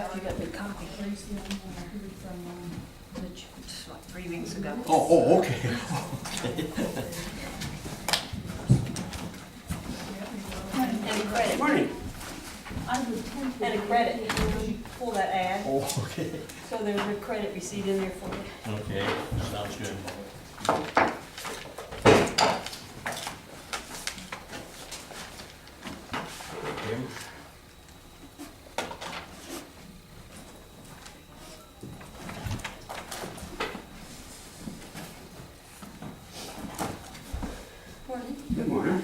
got the copy. Tracy, I heard from, It's like 3 weeks ago. Okay. And a credit. Morning. I would tend to. And a credit. Pull that ad. Oh, okay. So there's a credit receipt in there for you. Okay, sounds good. Tim? Morning. Good morning.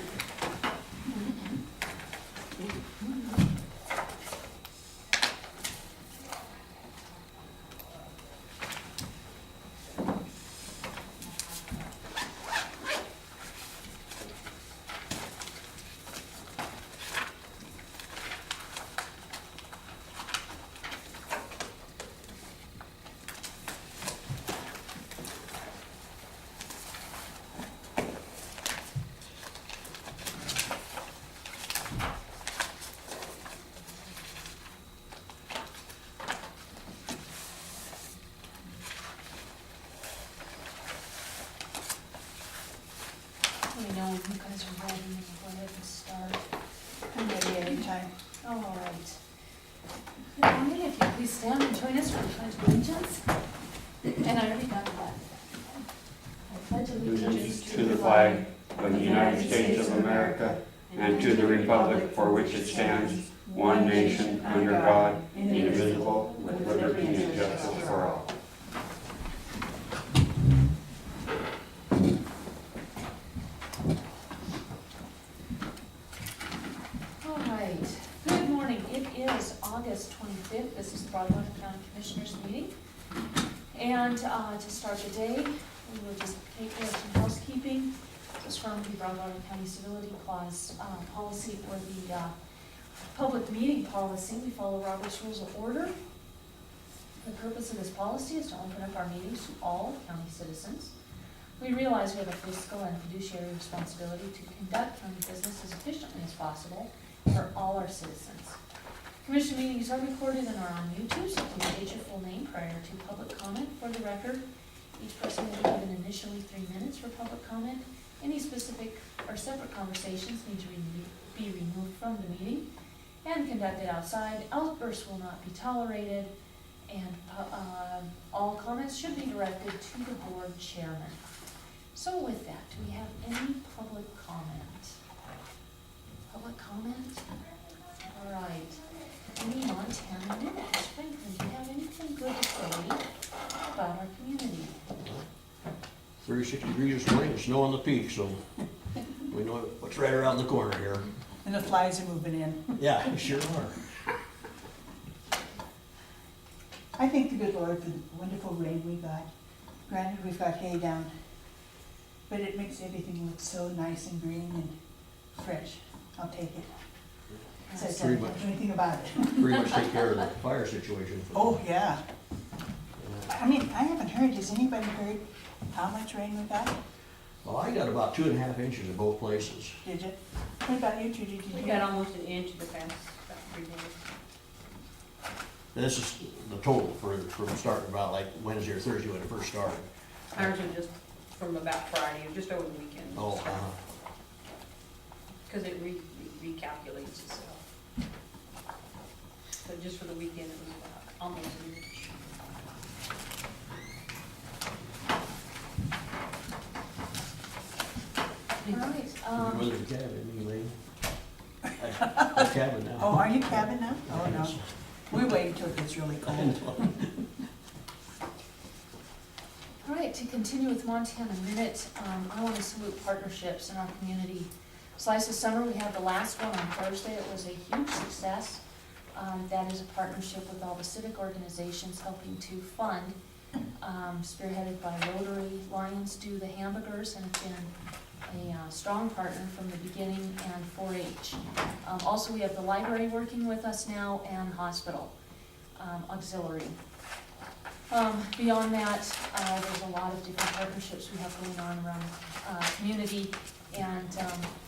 Let me know when you guys are ready and go ahead and start. I'm ready anytime. All right. Good morning, if you please stand and join us for the Pledge of Allegiance. And I already got that. I pledge allegiance To the flag of the United States of America and to the republic for which it stands, one nation, under God, indivisible, with liberty and justice for all. All right, good morning. It is August 25th. This is the Broadwater County Commissioners meeting. And to start the day, we will just take care of some housekeeping. Just from the Broadwater County Civility Clause policy or the public meeting policy. We follow Robert's Rules of Order. The purpose of this policy is to open up our meetings to all county citizens. We realize we have a fiscal and fiduciary responsibility to conduct county business as efficiently as possible for all our citizens. Commission meetings are recorded and are on YouTube, so please state your full name prior to public comment. For the record, each person will be given initially 3 minutes for public comment. Any specific or separate conversations need to be removed from the meeting and conducted outside. Outbursts will not be tolerated, and all comments should be directed to the board chairman. So with that, do we have any public comment? Public comment? All right. Any Montana news? Franklin, do you have anything good to say about our community? 36 degrees this morning, snow on the peak, so we know what's right around the corner here. And the flies are moving in. Yeah, they sure are. I thank the good Lord for the wonderful rain we got. Granted, we've got hay down, but it makes everything look so nice and green and fresh. I'll take it. Says I Pretty don't much. do anything about it. Pretty much take care of the fire situation. Oh, yeah. I mean, I haven't heard, has anybody heard how much rain we got? Well, I got about 2.5 inches in both places. Did you? What about you two? Did you We hear? got almost an inch in the past about 3 days. This is the total from starting about like Wednesday or Thursday when it first started. Ours are just from about Friday, or just over the weekend. Oh, Because it recalculates itself. But just for the weekend, it was about almost an inch. All right, Weather the cabin anyway. The cabin now. Oh, are you cabin now? Oh, no. We wait until it gets really cold. all right, to continue with Montana Minute, I want to salute partnerships in our community. Slice of Summer, we had the last one on Thursday. It was a huge success. That is a partnership with all the civic organizations helping to fund, spearheaded by Rotary. Lions do the hamburgers and have been a strong partner from the beginning, and 4-H. Also, we have the library working with us now and hospital auxiliary. Beyond that, there's a lot of different partnerships we have going on around community, and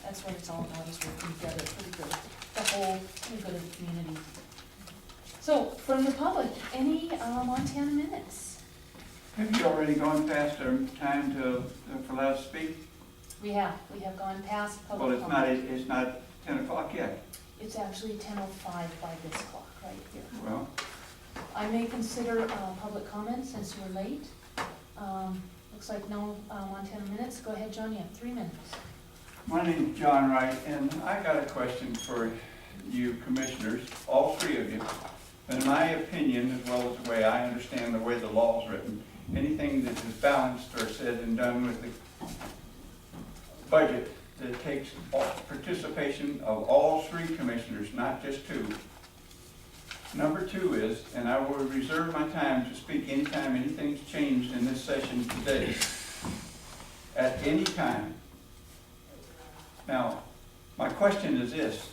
that's what it's all about, is working together for the good, the whole, for the good of the community. So, from the public, any Montana minutes? Have you already gone past our time for allowed to speak? We have gone past Well, public comment. it's not 10 o'clock yet. It's actually 10:05 by this clock right here. Well, I may consider public comment since you were late. Looks like no Montana minutes. Go ahead, John, you have 3 minutes. my name's John Wright, and I got a question for you commissioners, all 3 of you. In my opinion, as well as the way I understand the way the law is written, anything that is balanced or said and done with the budget that takes participation of all 3 commissioners, not just 2. Number 2 is, and I will reserve my time to speak anytime anything's changed in this session today, at any time. Now, my question is this: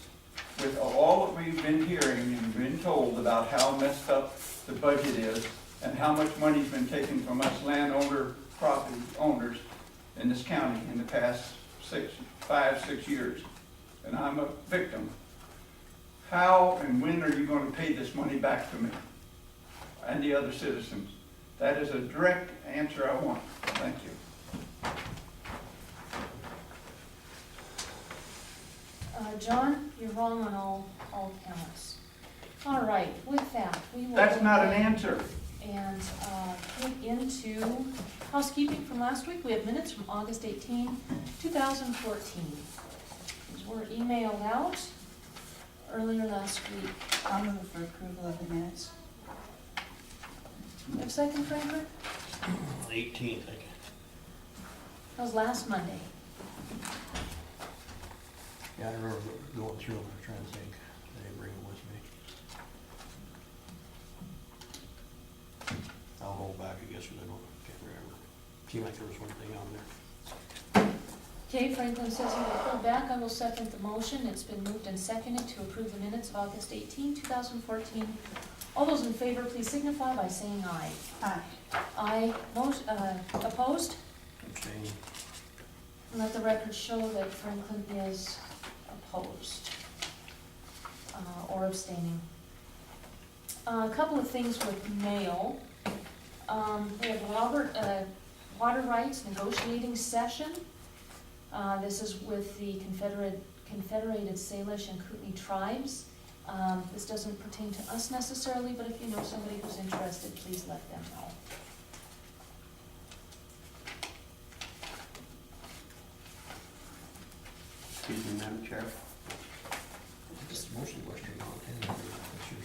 with all that we've been hearing and been told about how messed up the budget is and how much money's been taken from us property owners in this county in the past 5, 6 years, and I'm a victim, how and when are you going to pay this money back to me and the other citizens? That is a direct answer I want. Thank you. John, you're wrong on all counts. All right, with that, we will. That's go not an ahead answer. And get into housekeeping from last week. We have minutes from August 18, 2014. These were emailed out earlier last week. I'll move for approval of the minutes. You have a second, Franklin? 18th, I guess. That was last Monday. Yeah, I remember going through them, I was trying to think. I didn't bring them with me. I'll hold back, I guess, because can't remember. Seemed like there was one thing on there. Okay, Franklin says he will pull back. I will second the motion. It's been moved and seconded to approve the minutes of August 18, 2014. All those in favor, please signify by saying aye. Aye. Aye. Opposed? Abstain. Let the record show that Franklin is opposed or abstaining. A couple of things with mail. We have Robert, water rights negotiating session. This is with the Confederated Salish and Kootenai tribes. This doesn't pertain to us necessarily, but if you know somebody who's interested, please let them know. Excuse me, Madam Chair. It's mostly western Montana, that's your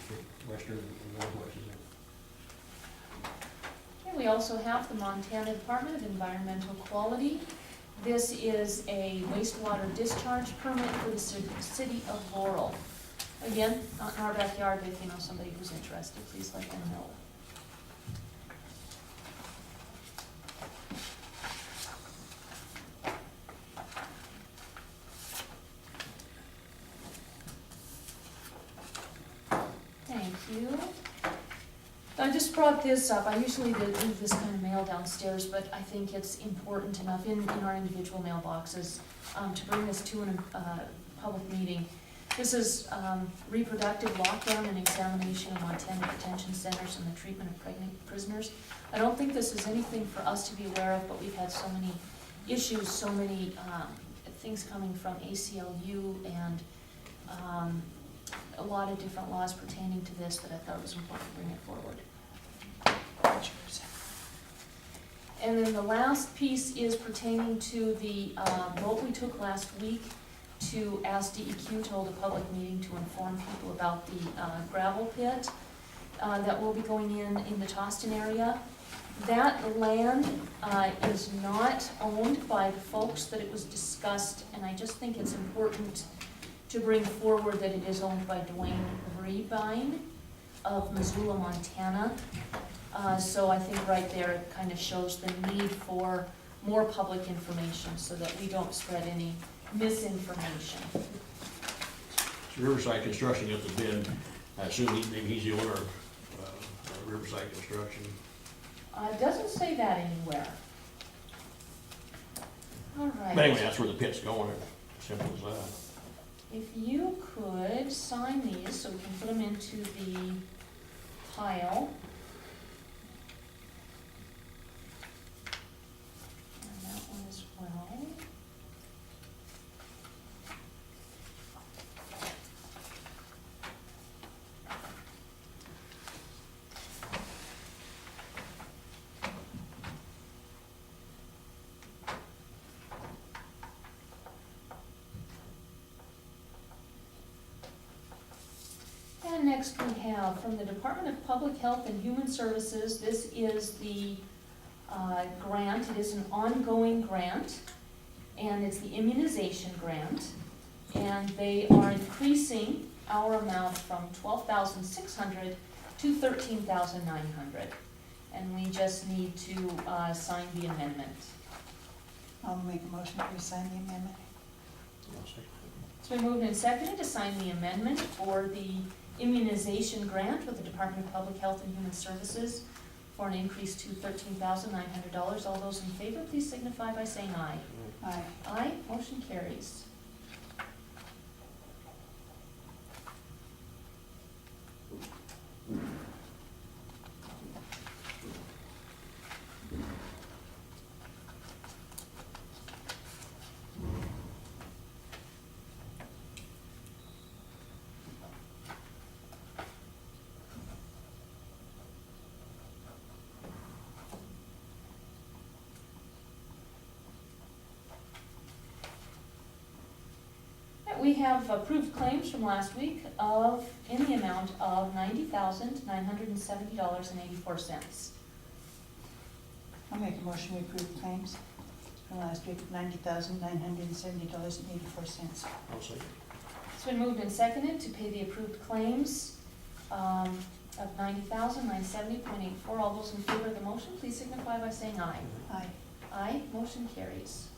western and northwest, isn't it? Okay, we also have the Montana Department of Environmental Quality. This is a wastewater discharge permit for the city of Laurel. Again, not in our backyard, but if you know somebody who's interested, please let them know. Thank you. I just brought this up. I usually leave this kind of mail downstairs, but I think it's important enough in our individual mailboxes to bring this to a public meeting. This is reproductive lockdown and examination of Montana detention centers and the treatment of pregnant prisoners. I don't think this is anything for us to be aware of, but we've had so many issues, so many things coming from ACLU and a lot of different laws pertaining to this that I thought it was important to bring it forward. And then the last piece is pertaining to the vote we took last week to ask DEQ to hold a public meeting to inform people about the gravel pit that will be going in the Toston area. That land is not owned by the folks that it was discussed, and I just think it's important to bring forward that it is owned by Dwayne Rebine of Missoula, Montana. So I think right there it kind of shows the need for more public information so that we don't spread any misinformation. It's Riverside Construction got the bid. I assume maybe he's the owner of Riverside Construction. It doesn't say that anywhere. All right. But anyway, that's where the pit's going, simple as that. If you could sign these so we can put them into the pile. And that one as well. And next we have from the Department of Public Health and Human Services, this is the grant. It is an ongoing grant, and it's the immunization grant. And they are increasing our amount from $12,600 to $13,900. And we just need to sign the amendment. I'll make a motion to sign the amendment. I'll second It's been moved and seconded to sign the amendment for the immunization grant with the Department of Public Health and Human Services for an increase to $13,900. All those in favor, please signify by saying aye. Aye. Aye, motion carries. We have approved claims from last week in the amount of $90,970.84. I'll make a motion to approve claims from last week of $90,970.84. I'll second. It's been moved and seconded to pay the approved claims of $90,970.84. All those in favor of the motion, please signify by saying aye. Aye. Aye, motion carries.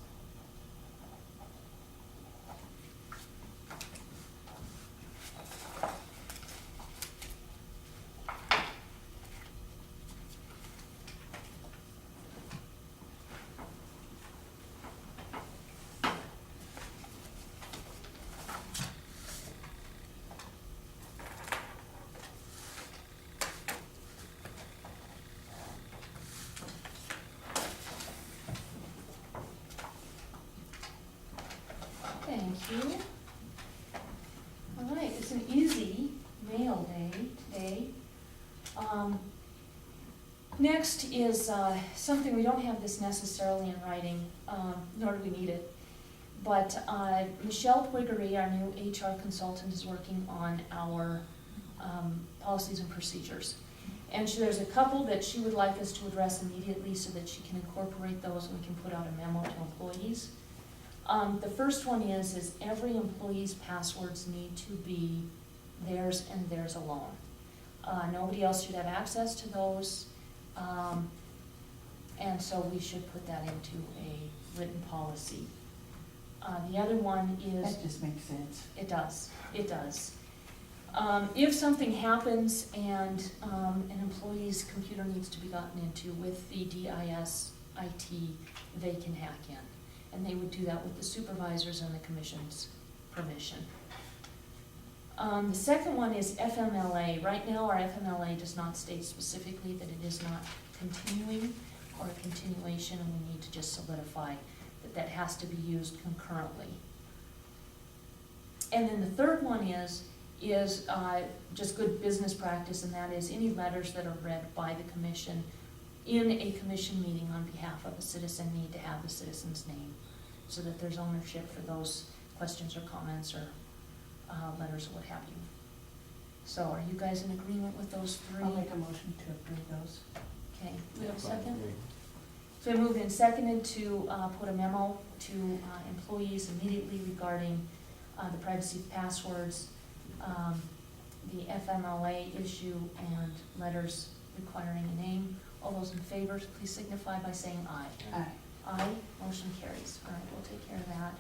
Thank you. All right, it's an easy mail day today. Next is something, we don't have this necessarily in writing, nor do we need it. But Michelle Twiggery, our new HR consultant, is working on our policies and procedures. And there's a couple that she would like us to address immediately so that she can incorporate those and we can put out a memo to employees. The first one is every employee's passwords need to be theirs and theirs alone. Nobody else should have access to those. And so we should put that into a written policy. The other one is. That just makes sense. It does, it does. If something happens and an employee's computer needs to be gotten into with the DIS IT, they can hack in. And they would do that with the supervisors and the commission's permission. The second one is FMLA. Right now, our FMLA does not state specifically that it is not continuing or a continuation, and we need to just solidify that that has to be used concurrently. And then the third one is just good business practice, and that is any letters that are read by the commission in a commission meeting on behalf of a citizen need to have the citizen's name so that there's ownership for those questions or comments or letters or what have you. So are you guys in agreement with those three? I'll make a motion to approve those. Okay, do we have a second? So we moved and seconded to put a memo to employees immediately regarding the privacy of passwords, the FMLA issue, and letters requiring a name. All those in favor, please signify by saying aye. Aye. Aye, motion carries. All right, we'll take care of that.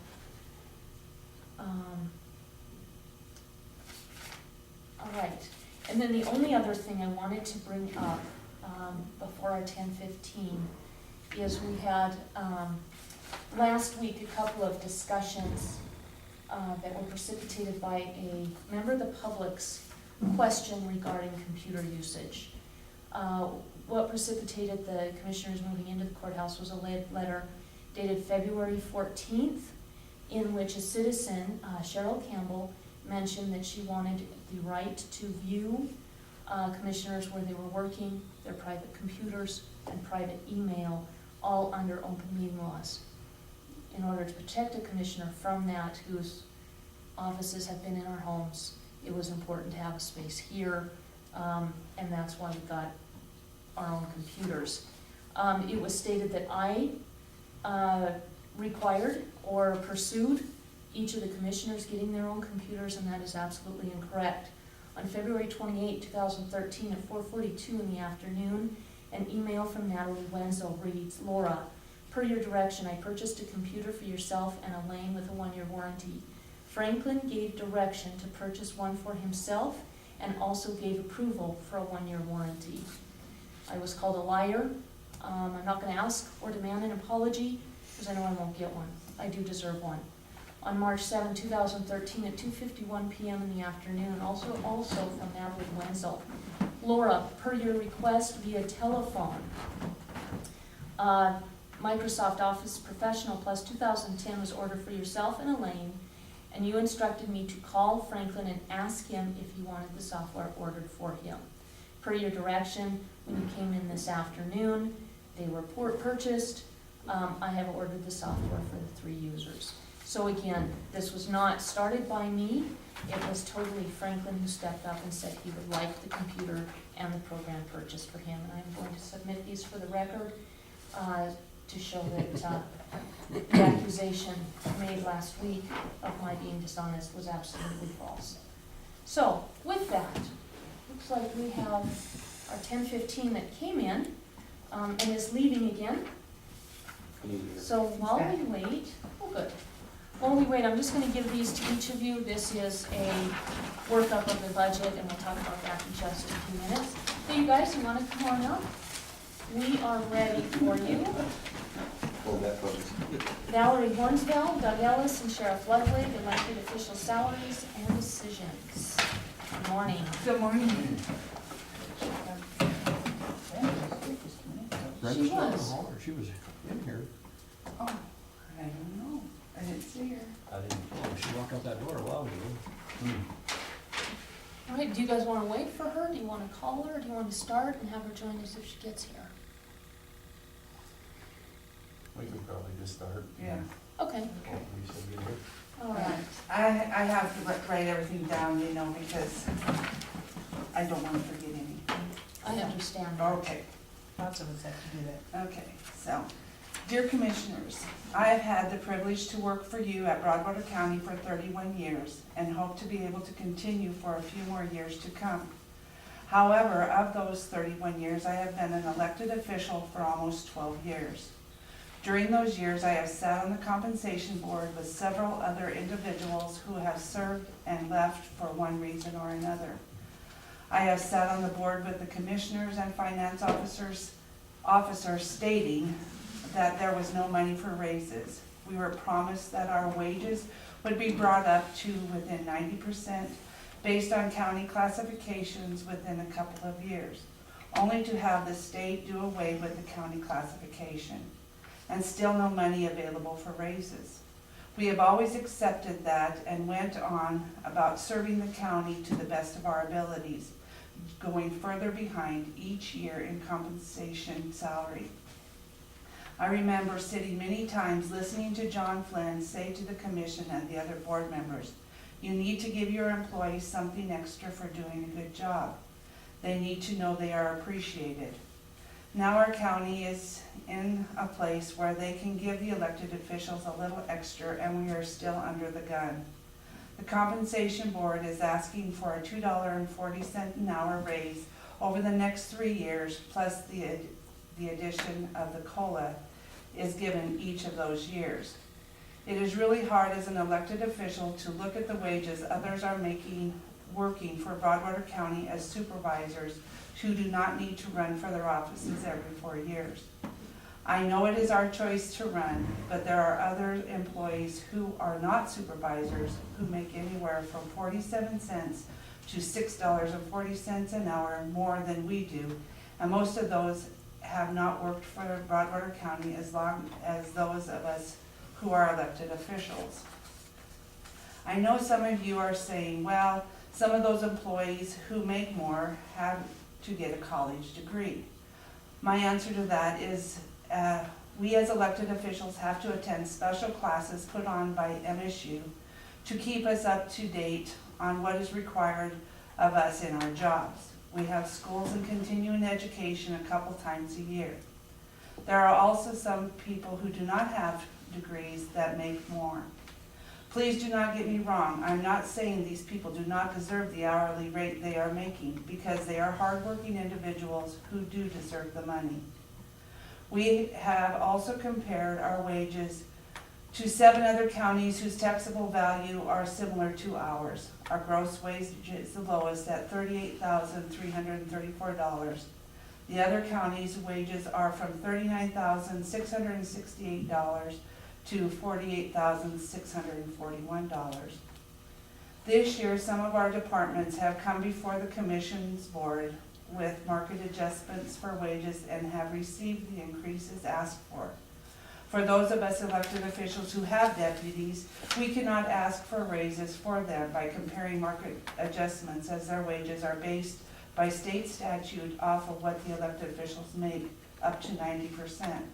All right, and then the only other thing I wanted to bring up before our 10:15 is we had last week a couple of discussions that were precipitated by a member of the public's question regarding computer usage. What precipitated the commissioners moving into the courthouse was a letter dated February 14th, in which a citizen, Cheryl Campbell, mentioned that she wanted the right to view commissioners where they were working, their private computers, and private email, all under open meeting laws. In order to protect a commissioner from that, whose offices have been in our homes, it was important to have a space here, and that's why we got our own computers. It was stated that I required or pursued each of the commissioners getting their own computers, and that is absolutely incorrect. On February 28, 2013 at 4:42 in the afternoon, an email from Natalie Wenzel reads, "Laura, per your direction, I purchased a computer for yourself and Elaine with a 1-year warranty. Franklin gave direction to purchase one for himself and also gave approval for a 1-year warranty." I was called a liar. I'm not going to ask or demand an apology because I know I won't get one. I do deserve one. On March 7, 2013 at 2:51 p.m. in the afternoon, also from Natalie Wenzel, "Laura, per your request via telephone, Microsoft Office Professional Plus 2010 was ordered for yourself and Elaine, and you instructed me to call Franklin and ask him if he wanted the software ordered for him. Per your direction, when you came in this afternoon, they were purchased. I have ordered the software for the 3 users." So again, this was not started by me. It was totally Franklin who stepped up and said he would like the computer and the program purchased for him. And I'm going to submit these for the record to show that the accusation made last week of my being dishonest was absolutely false. So with that, looks like we have our 10:15 that came in and is leaving again. So while we wait, oh good. While we wait, I'm just going to give these to each of you. This is a workup of the budget, and we'll talk about that in just a few minutes. Hey, you guys, you want to come on up? We are ready for you. Valerie Hornsville, Doug Ellis, and Sheriff Ludwig, elected official salaries and decisions. Good morning. Good morning. Brenda's not in the was. hall, or she was in here. Oh, I don't know. I didn't see her. I didn't. Oh, she walked out that door a while ago. All right, do you guys want to wait for her? Do you want to call her? Do you want to start and have her join us if she gets here? We can probably just start. Yeah. Okay, We should get here. all right. I have to write everything down, you know, because I don't want to forget anything. I understand that. Okay. Lots of us have to do that. Okay, so, dear Commissioners, I have had the privilege to work for you at Broadwater County for 31 years and hope to be able to continue for a few more years to come. However, of those 31 years, I have been an elected official for almost 12 years. During those years, I have sat on the compensation board with several other individuals who have served and left for one reason or another. I have sat on the board with the commissioners and finance officers stating that there was no money for raises. We were promised that our wages would be brought up to within 90% based on county classifications within a couple of years, only to have the state do away with the county classification, and still no money available for raises. We have always accepted that and went on about serving the county to the best of our abilities, going further behind each year in compensation salary. I remember sitting many times listening to John Flynn say to the commission and the other board members, "You need to give your employees something extra for doing a good job. They need to know they are appreciated." Now our county is in a place where they can give the elected officials a little extra, and we are still under the gun. The compensation board is asking for a $2.40 an hour raise over the next 3 years, plus the addition of the COLA is given each of those years. It is really hard as an elected official to look at the wages others are making working for Broadwater County as supervisors who do not need to run for their offices every 4 years. I know it is our choice to run, but there are other employees who are not supervisors who make anywhere from 47 cents to $6.40 an hour more than we do, and most of those have not worked for Broadwater County as long as those of us who are elected officials. I know some of you are saying, well, some of those employees who make more have to get a college degree. My answer to that is we as elected officials have to attend special classes put on by MSU to keep us up to date on what is required of us in our jobs. We have schools and continuing education a couple times a year. There are also some people who do not have degrees that make more. Please do not get me wrong, I'm not saying these people do not deserve the hourly rate they are making, because they are hardworking individuals who do deserve the money. We have also compared our wages to 7 other counties whose taxable value are similar to ours. Our gross wage is the lowest at $38,334. The other counties' wages are from $39,668 to $48,641. This year, some of our departments have come before the Commission's Board with market adjustments for wages and have received the increases asked for. For those of us elected officials who have deputies, we cannot ask for raises for them by comparing market adjustments, as their wages are based by state statute off of what the elected officials make, up to 90%.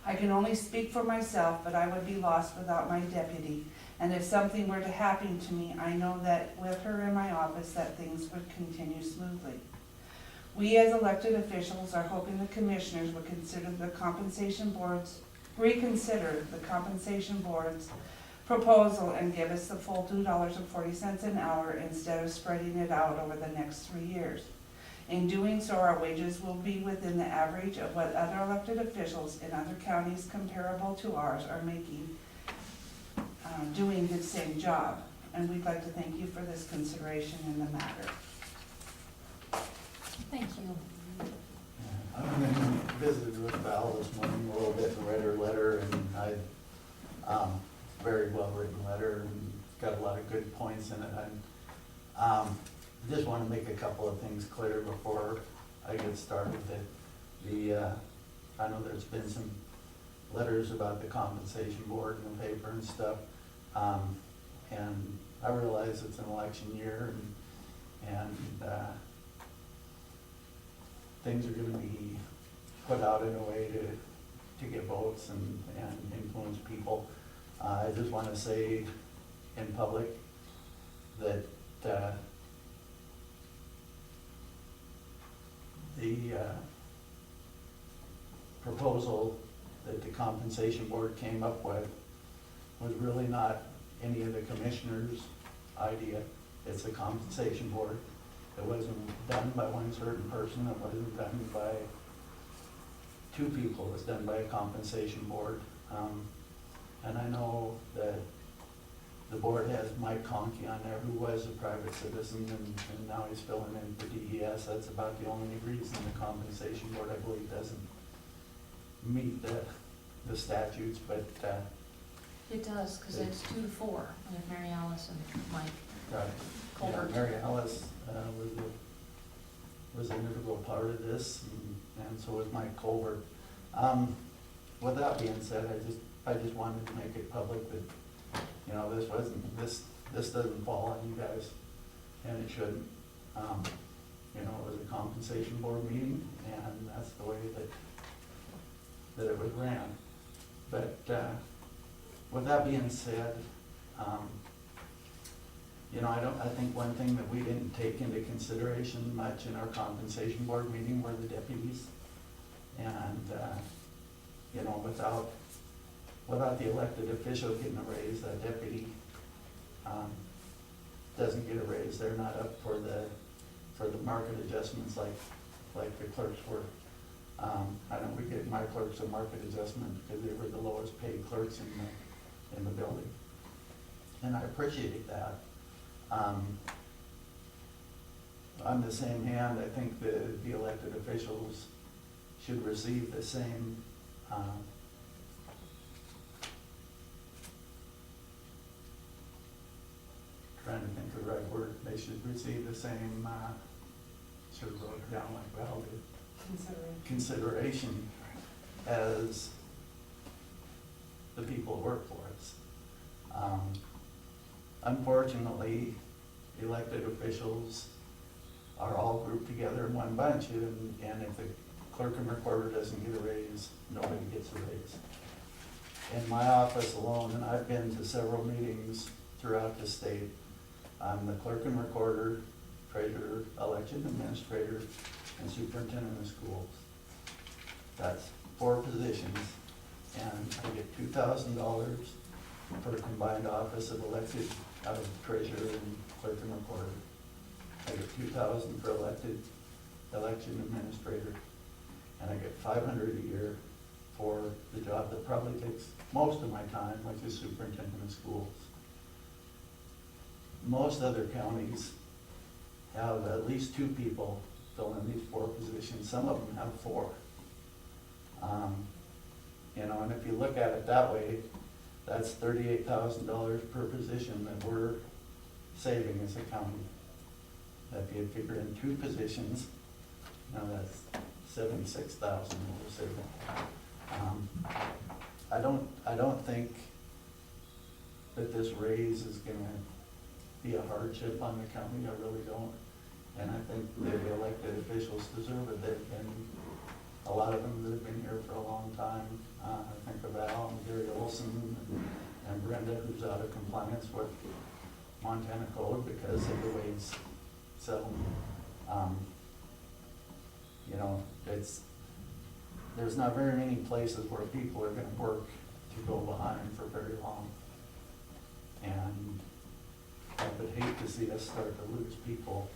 I can only speak for myself, but I would be lost without my deputy, and if something were to happen to me, I know that with her in my office that things would continue smoothly. We as elected officials are hoping the commissioners would reconsider the compensation board's proposal and give us the full $2.40 an hour instead of spreading it out over the next 3 years. In doing so, our wages will be within the average of what other elected officials in other counties comparable to ours are making, doing the same job. And we'd like to thank you for this consideration in the matter. Thank you. I visited with Val this morning a little bit and read her letter, and very well written letter, and got a lot of good points in it. I just want to make a couple of things clear before I get started. I know there's been some letters about the compensation board in the paper and stuff, and I realize it's an election year, and things are going to be put out in a way to get votes and influence people. I just want to say in public that the proposal that the compensation board came up with was really not any of the commissioners' idea. It's the compensation board. It wasn't done by one certain person. It wasn't done by 2 people. It was done by a compensation board. And I know that the board has Mike Conkey on there, who was a private citizen, and now he's filling in for DES. That's about the only reason the compensation board, I believe, doesn't meet the statutes, but It does, because it's 2 to 4, with Mary Alice and Mike Colbert. yeah, Mary Alice was an integral part of this, and so was Mike Colbert. With that being said, I just wanted to make it public that, this doesn't fall on you guys, and it shouldn't. It was a compensation board meeting, and that's the way that it was ran. But with that being said, I think one thing that we didn't take into consideration much in our compensation board meeting were the deputies. And, without the elected official getting a raise, that deputy doesn't get a raise. They're not up for the market adjustments like the clerks were. I know we get my clerks a market adjustment because they were the lowest paid clerks in the building. And I appreciate that. On the same hand, I think the elected officials should receive the same trying to think of the right word, they should receive the same, should have wrote it down like Val did, consideration as the people who work for us. Unfortunately, elected officials are all grouped together in one bunch, and if the clerk and recorder doesn't get a raise, nobody gets a raise. In my office alone, and I've been to several meetings throughout the state, I'm the clerk and recorder, treasurer, election administrator, and superintendent of schools. That's 4 positions, and I get $2,000 for a combined office of elected, out of treasurer and clerk and recorder. I get $2,000 for election administrator, and I get $500 a year for the job that probably takes most of my time, which is superintendent of schools. Most other counties have at least 2 people fill in these 4 positions. Some of them have 4. You know, and if you look at it that way, that's $38,000 per position that we're saving as a county. If you figure in 2 positions, now that's $76,000 that we're saving. I don't think that this raise is gonna be a hardship on the county, I really don't. And I think the elected officials deserve it. They've been, a lot of them that have been here for a long time. I think of Al and Gary Olson and Brenda, who's out of compliance with Montana code because of the wage settlement. You know, there's not very many places where people are gonna work to go behind for very long. And I would hate to see us start to lose people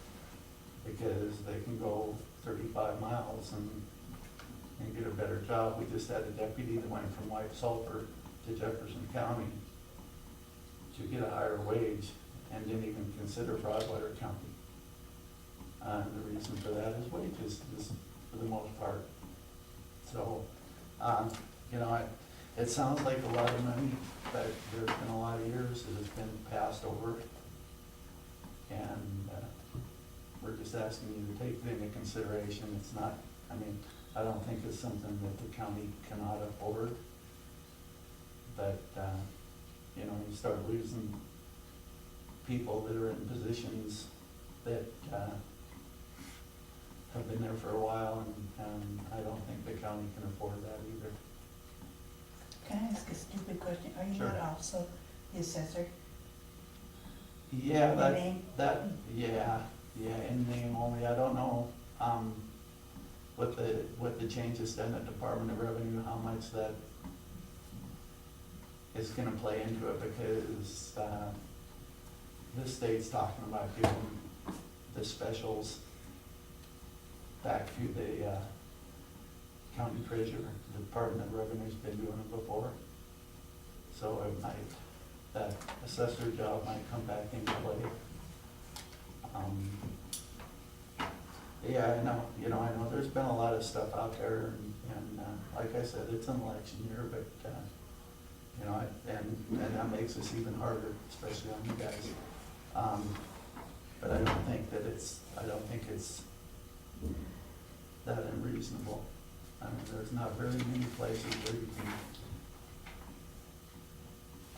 because they can go 35 miles and get a better job. We just had a deputy that went from White Sulphur to Jefferson County to get a higher wage and didn't even consider Broadwater County. The reason for that is wages, for the most part. So, you know, it sounds like a lot of money, but there's been a lot of years that it's been passed over. And we're just asking you to take it into consideration. It's not, I mean, I don't think it's something that the county cannot afford. But, you know, you start losing people that are in positions that have been there for a while, and I don't think the county can afford that either. Can I ask a stupid question? Are you Sure. not also the assessor? Yeah, In name? yeah, in name only. I don't know, with the changes done at Department of Revenue, how much that is gonna play into it, because, the state's talking about giving the specials back to the, county treasurer. The Department of Revenue's been doing it before. So it might, that assessor job might come back into play. Yeah, I know, you know, I know there's been a lot of stuff out there, and like I said, it's an election year, but, you know, and that makes us even harder, especially on you guys. But I don't think it's that unreasonable. I mean, there's not very many places where you can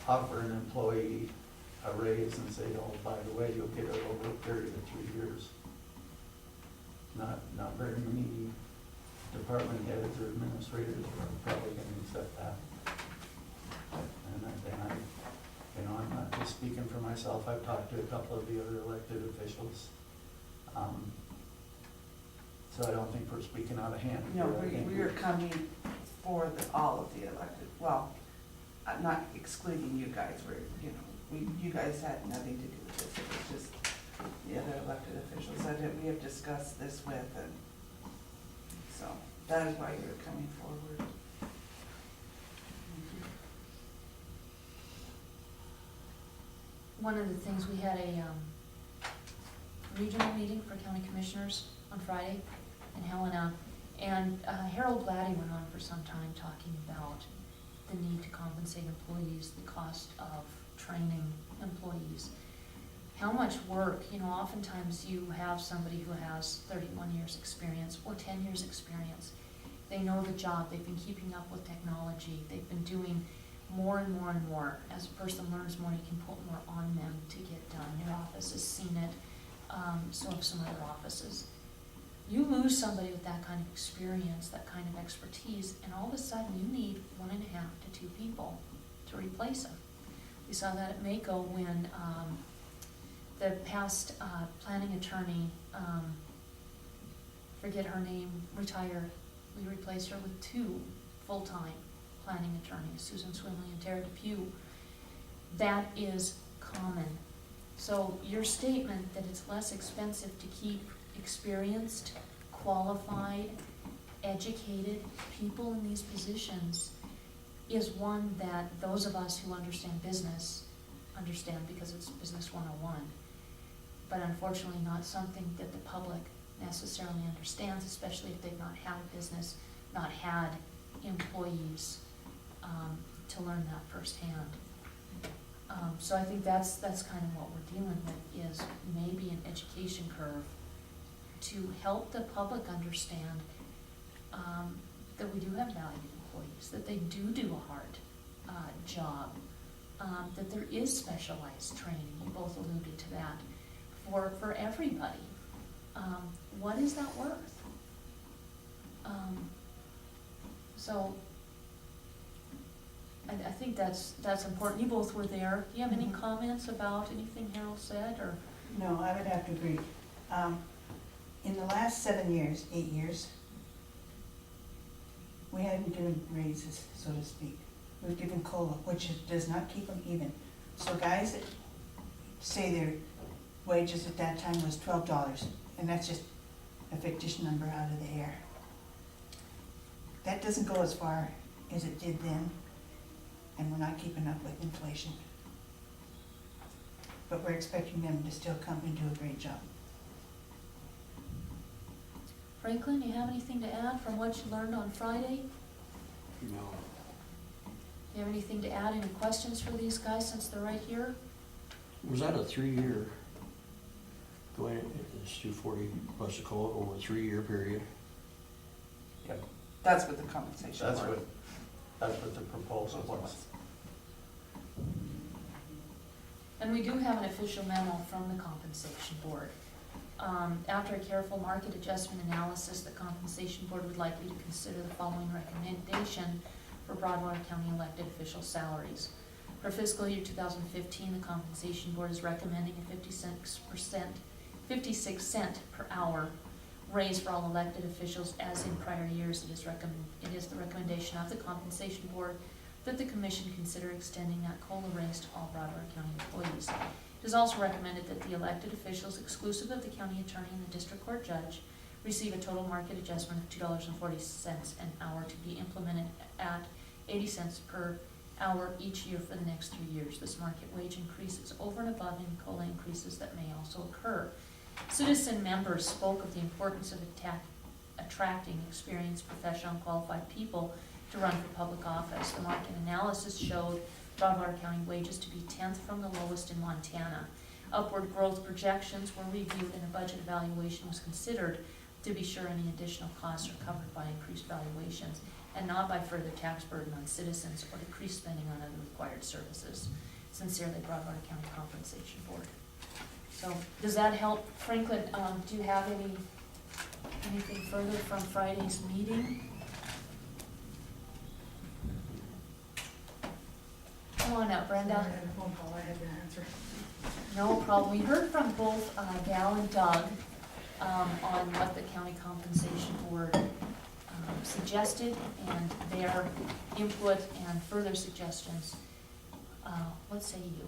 offer an employee a raise and say, oh, by the way, you'll get it over a period of 2 years. Not very many department heads or administrators are probably gonna accept that. And you know, I'm not just speaking for myself, I've talked to a couple of the other elected officials. So I don't think we're speaking out of hand. No, here. I think we are coming for all of the elected, well, I'm not excluding you guys, you guys had nothing to do with this, it was just the other elected officials that we have discussed this with, and so that is why you're coming forward. One of the things, we had a regional meeting for county commissioners on Friday in Helena, and Harold Gladdy went on for some time talking about the need to compensate employees, the cost of training employees. how much work, oftentimes you have somebody who has 31 years experience or 10 years experience. They know the job, they've been keeping up with technology, they've been doing more and more and more. As a person learns more, you can put more on them to get done. Your office has seen it, so have some other offices. You lose somebody with that kind of experience, that kind of expertise, and all of a sudden you need 1.5 to 2 people to replace them. We saw that at Mako when the past planning attorney, forget her name, retired. We replaced her with 2 full-time planning attorneys, Susan Swinley and Tara Depew. That is common. So your statement that it's less expensive to keep experienced, qualified, educated people in these positions is one that those of us who understand business understand, because it's business 101. But unfortunately not something that the public necessarily understands, especially if they've not had a business, not had employees to learn that firsthand. So I think that's kind of what we're dealing with, is maybe an education curve to help the public understand that we do have valued employees, that they do a hard job, that there is specialized training. You both alluded to that for everybody. What is that worth? So I think that's important. You both were there. Do you have any Mhm. comments about anything Harold said, or? No, I would have to agree. In the last 7 years, 8 years, we haven't given raises, so to speak. We've given COLA, does not keep them even. So guys that say their wages at that time was $12, and that's just a fictitious number out of the air. That doesn't go as far as it did then, and we're not keeping up with inflation. But we're expecting them to still come and do a great job. Franklin, you have anything to add from what you learned on Friday? No. You have anything to add? Any questions for these guys since they're right here? Was that a 3-year, going, it's 240 plus a COLA over a 3-year period? Yep, That's what the compensation that's board. what the proposal was. And we do have an official memo from the compensation board. After a careful market adjustment analysis, the compensation board would likely to consider the following recommendation for Broadwater County elected official salaries. For fiscal year 2015, the compensation board is recommending a 56 cent per hour raise for all elected officials. As in prior years, it is the recommendation of the compensation board that the commission consider extending that COLA raise to all Broadwater County employees. It is also recommended that the elected officials, exclusive of the county attorney and the district court judge, receive a total market adjustment of $2.40 an hour to be implemented at 80 cents per hour each year for the next 3 years. This market wage increase is over and above any COLA increases that may also occur. Citizen members spoke of the importance of attracting experienced, professional, and qualified people to run for public office. The market analysis showed Broadwater County wages to be 10th from the lowest in Montana. Upward growth projections were reviewed and a budget evaluation was considered to be sure any additional costs are covered by increased valuations and not by further tax burden on citizens or decreased spending on other required services. Sincerely, Broadwater County Compensation Board. So, does that help? Franklin, do you have anything further from Friday's meeting? Come on up, Brenda. I had a phone call I had to answer. No problem. We heard from both Val and Doug on what the county compensation board suggested and their input and further suggestions. What say you?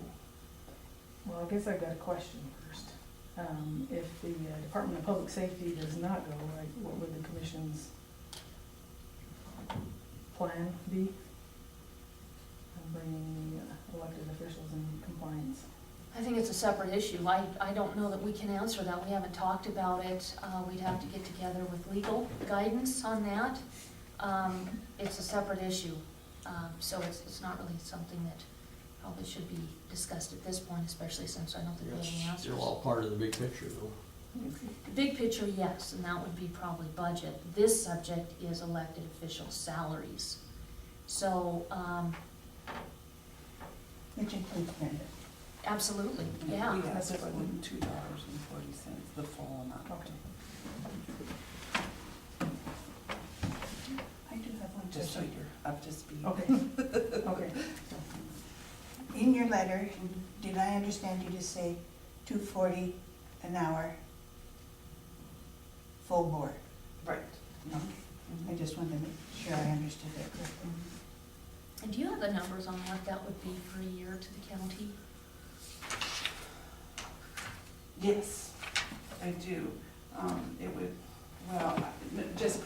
Well, I guess I've got a question first. If the Department of Public Safety does not go, what would the commission's plan be? Bringing the elected officials in compliance. I think it's a separate issue. I don't know that we can answer that. We haven't talked about it. We'd have to get together with legal guidance on that. It's a separate issue. So it's not really something that probably should be discussed at this point, especially since I know they're getting It's answers. still all part of the big picture though. The big picture, yes, and that would be probably budget. This subject is elected official salaries. So, Which includes Brenda. absolutely, yeah. We asked for $2.40, the full amount. Okay. I do have one Just so question. you're up to speed. Okay, okay. In your letter, did I understand you to say $2.40 an hour, full board? Right. No? I just wanted to make sure I understood that correctly. And do you have the numbers on what that would be for a year to the county? Yes, I do. It would, well, just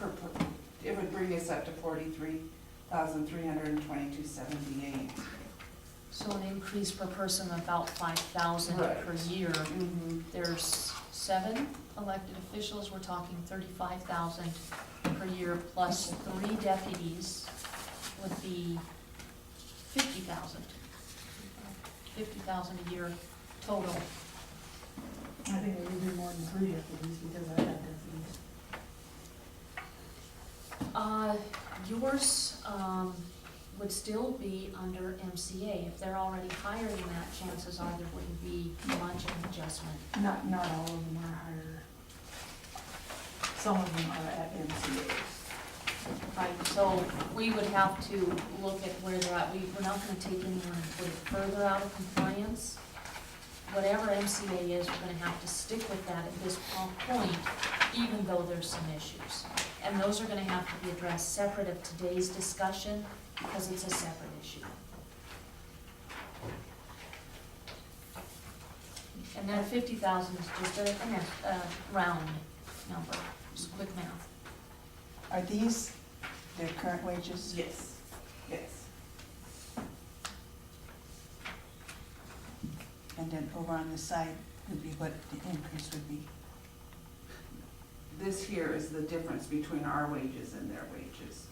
it would bring us up to 43,322.78. So an increase per person of about 5,000 Right. per year. Mm-hmm. There's 7 elected officials, we're talking 35,000 per year, plus 3 deputies would be 50,000. 50,000 a year total. I think we do more than 3 deputies because I had deputies. Yours, would still be under MCA. If they're already hiring that, chances are there wouldn't be much of an adjustment. Not all of them are higher. Some of them are at MCA. Right, so we would have to look at where they're at. We're not gonna take anyone and put it further out of compliance. Whatever MCA is, we're gonna have to stick with that at this point, even though there's some issues. And those are gonna have to be addressed separate of today's discussion, because it's a separate issue. And that 50,000 is just a round number, just quick math. Are these their current wages? Yes, yes. And then over on the side would be what the increase would be? This here is the difference between our wages and their wages.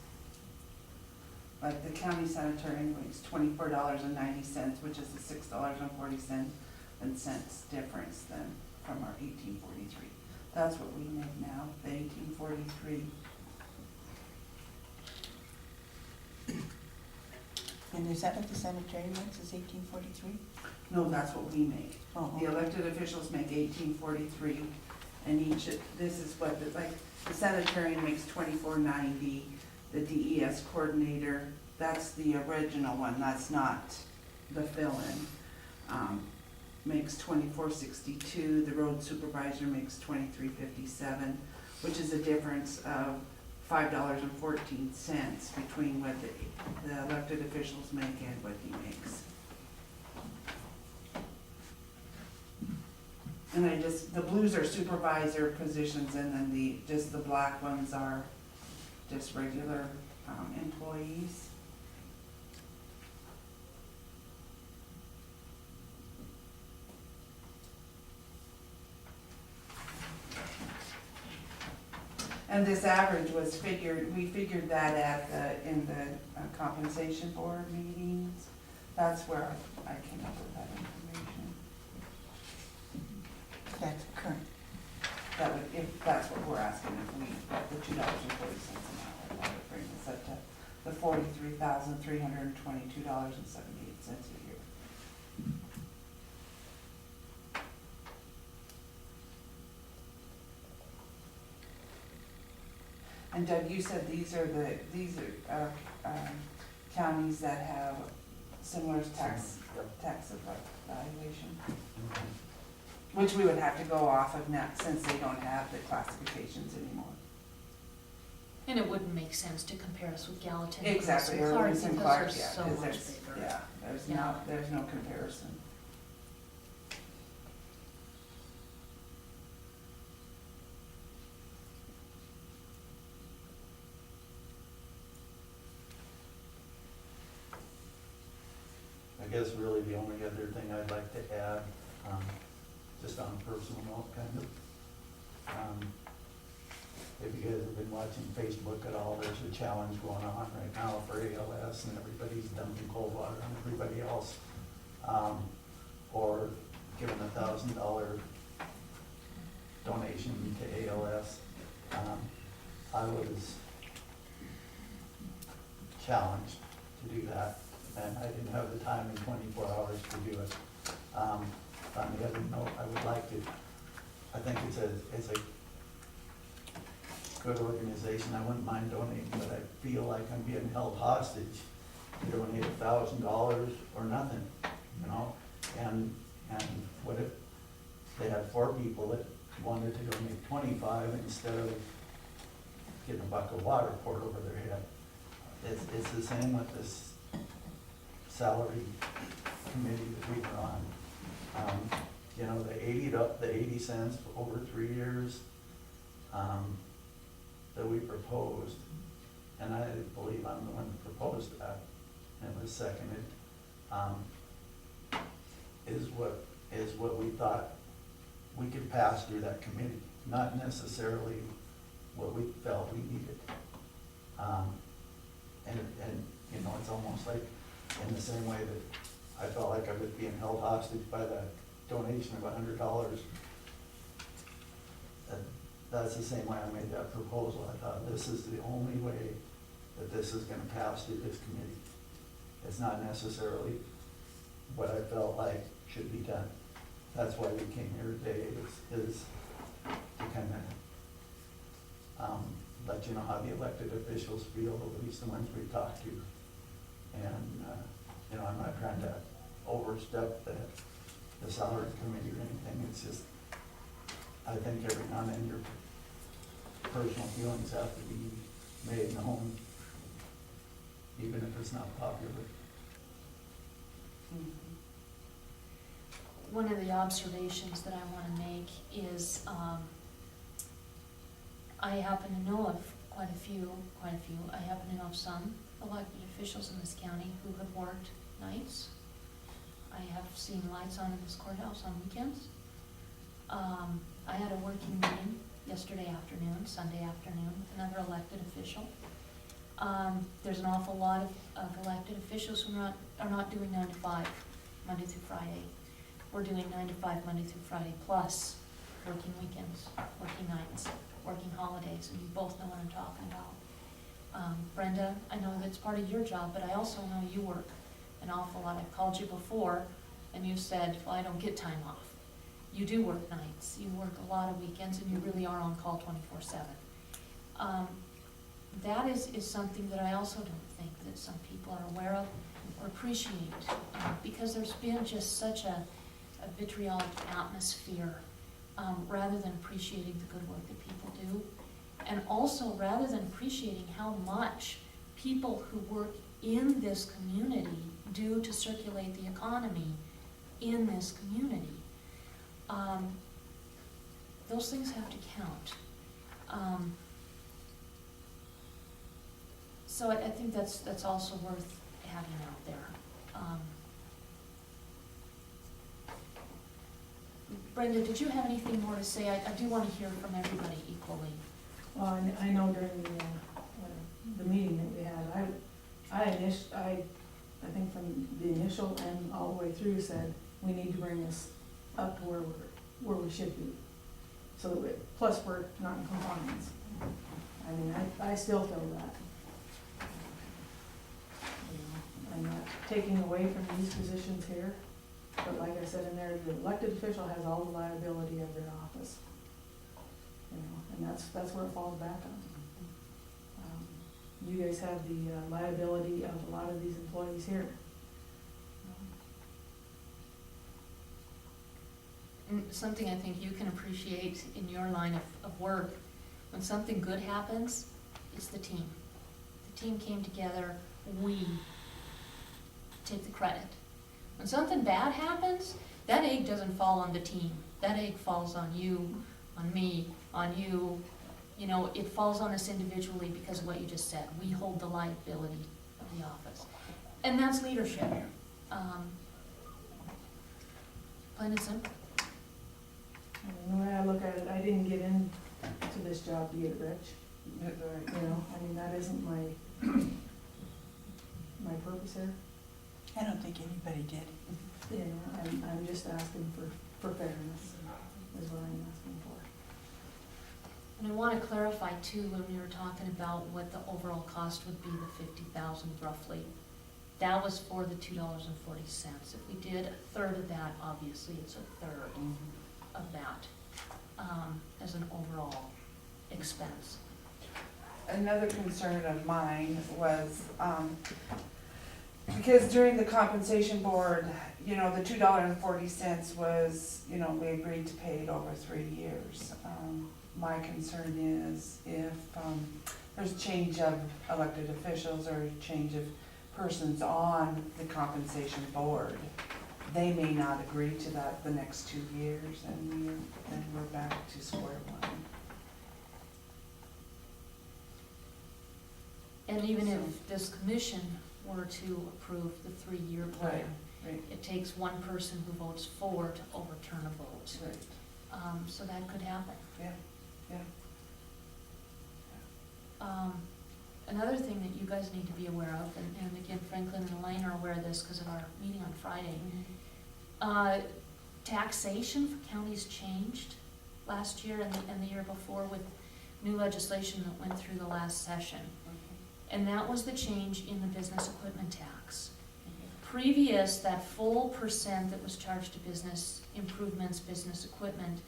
Like the county sanitary makes $24.90, which is a $6.40 difference then from our 1843. That's what we make now, the 1843. And is that what the sanitary makes, is 1843? No, that's what we make. Oh, The elected officials make 1843, and this is what, like, the sanitarian makes 2490, the DES coordinator, that's the original one, that's not the fill-in, makes 2462, the road supervisor makes 2357, which is a difference of $5.14 between what the elected officials make and what he makes. And the blues are supervisor positions, and then just the black ones are just regular employees. And this average was we figured that in the compensation board meetings. That's where I came up with that information. That's current. If that's what we're asking, if we got the $2.40 an hour, that would bring us up to the $43,322.78 a year. And Doug, you said these are counties that have similar tax evaluation, which we would have to go off of now, since they don't have the classifications anymore. And it wouldn't make sense to compare us with Gallatin. Exactly, or Clark, Lewis and because Clark, they're yeah, so 'cause much there's, bigger. yeah, Yeah. there's no comparison. I guess really the only other thing I'd like to add, just on a personal note, kind of. If you guys have been watching Facebook at all, there's a challenge going on right now for ALS, and everybody's dumping cold water on everybody else. or giving $1,000 donation to ALS. I was challenged to do that, and I didn't have the time in 24 hours to do it. On the other note, I would like to, I think it's a good organization, I wouldn't mind donating, but I feel like I'm being held hostage to donate $1,000 or nothing, you know? And what if they had 4 people that wanted to donate 25 instead of getting a bucket of water poured over their head? It's the same with this salary committee that we were on. You know, the 80 cents over 3 years, that we proposed, and I believe I'm the one who proposed that, and it was seconded, is what we thought we could pass through that committee, not necessarily what we felt we needed. And you know, it's almost like in the same way that I felt like I was being held hostage by that donation of $100. That's the same way I made that proposal. I thought this is the only way that this is gonna pass through this committee. It's not necessarily what I felt like should be done. That's why we came here today, is to kind of let you know how the elected officials feel, at least the ones we've talked to. And, you know, I'm not trying to overstep the salary committee or anything. It's just, I think every now and then your personal feelings have to be made known, even if it's not popular. One of the observations that I want to make is, I happen to know of quite a few, I happen to know of some elected officials in this county who have worked nights. I have seen lights on in this courthouse on weekends. I had a working meeting yesterday afternoon, Sunday afternoon, with another elected official. There's an awful lot of elected officials who are not doing 9 to 5, Monday through Friday. We're doing 9 to 5, Monday through Friday, plus working weekends, working nights, working holidays, and you both know what I'm talking about. Brenda, I know that's part of your job, but I also know you work an awful lot. I've called you before, and you said, well, I don't get time off. You do work nights, you work a lot of weekends, and you really are on call 24/7. That is something that I also don't think that some people are aware of or appreciate, because there's been just such a vitriolic atmosphere, rather than appreciating the good work that people do, and also rather than appreciating how much people who work in this community do to circulate the economy in this community. Those things have to count. So I think that's also worth having out there. Brenda, did you have anything more to say? I do want to hear from everybody equally. Well, I know during the meeting that we had, I think from the initial and all the way through said, we need to bring this up to where we should be. So that plus we're not in compliance. I mean, I still feel that. You know, I'm not taking away from these positions here, but like I said in there, the elected official has all the liability of their office. You know, and that's where it falls back on. You guys have the liability of a lot of these employees here. And something I think you can appreciate in your line of work, when something good happens, it's the team. The team came together, we take the credit. When something bad happens, that egg doesn't fall on the team. That egg falls on you, on me, on you. You know, it falls on us individually because of what you just said. We hold the liability of the office. And that's leadership. Plain and simple. And the way I look at it, I didn't get into this job to get rich. You know, I mean, that isn't my purpose here. I don't think anybody did. You know, I'm just asking for fairness, is what I'm asking for. And I want to clarify too, when we were talking about what the overall cost would be, the 50,000 roughly, that was for the $2.40. If we did a third of that, obviously it's a third of that, as an overall expense. Another concern of mine was, because during the compensation board, you know, the $2.40 was, you know, we agreed to pay it over 3 years. My concern is if there's change of elected officials or change of persons on the compensation board, they may not agree to that the next 2 years, and then we're back to square one. And even if this commission were to approve the 3-year plan, Right. it takes one person who votes for to overturn a vote. Right. So that could happen. Yeah. Another thing that you guys need to be aware of, and again, Franklin and Elaine are aware of this because of our meeting on Friday, taxation for counties changed last year and the year before with new legislation that went through the last session. And that was the change in the business equipment tax. Previous, that full percent that was charged to business improvements, business equipment,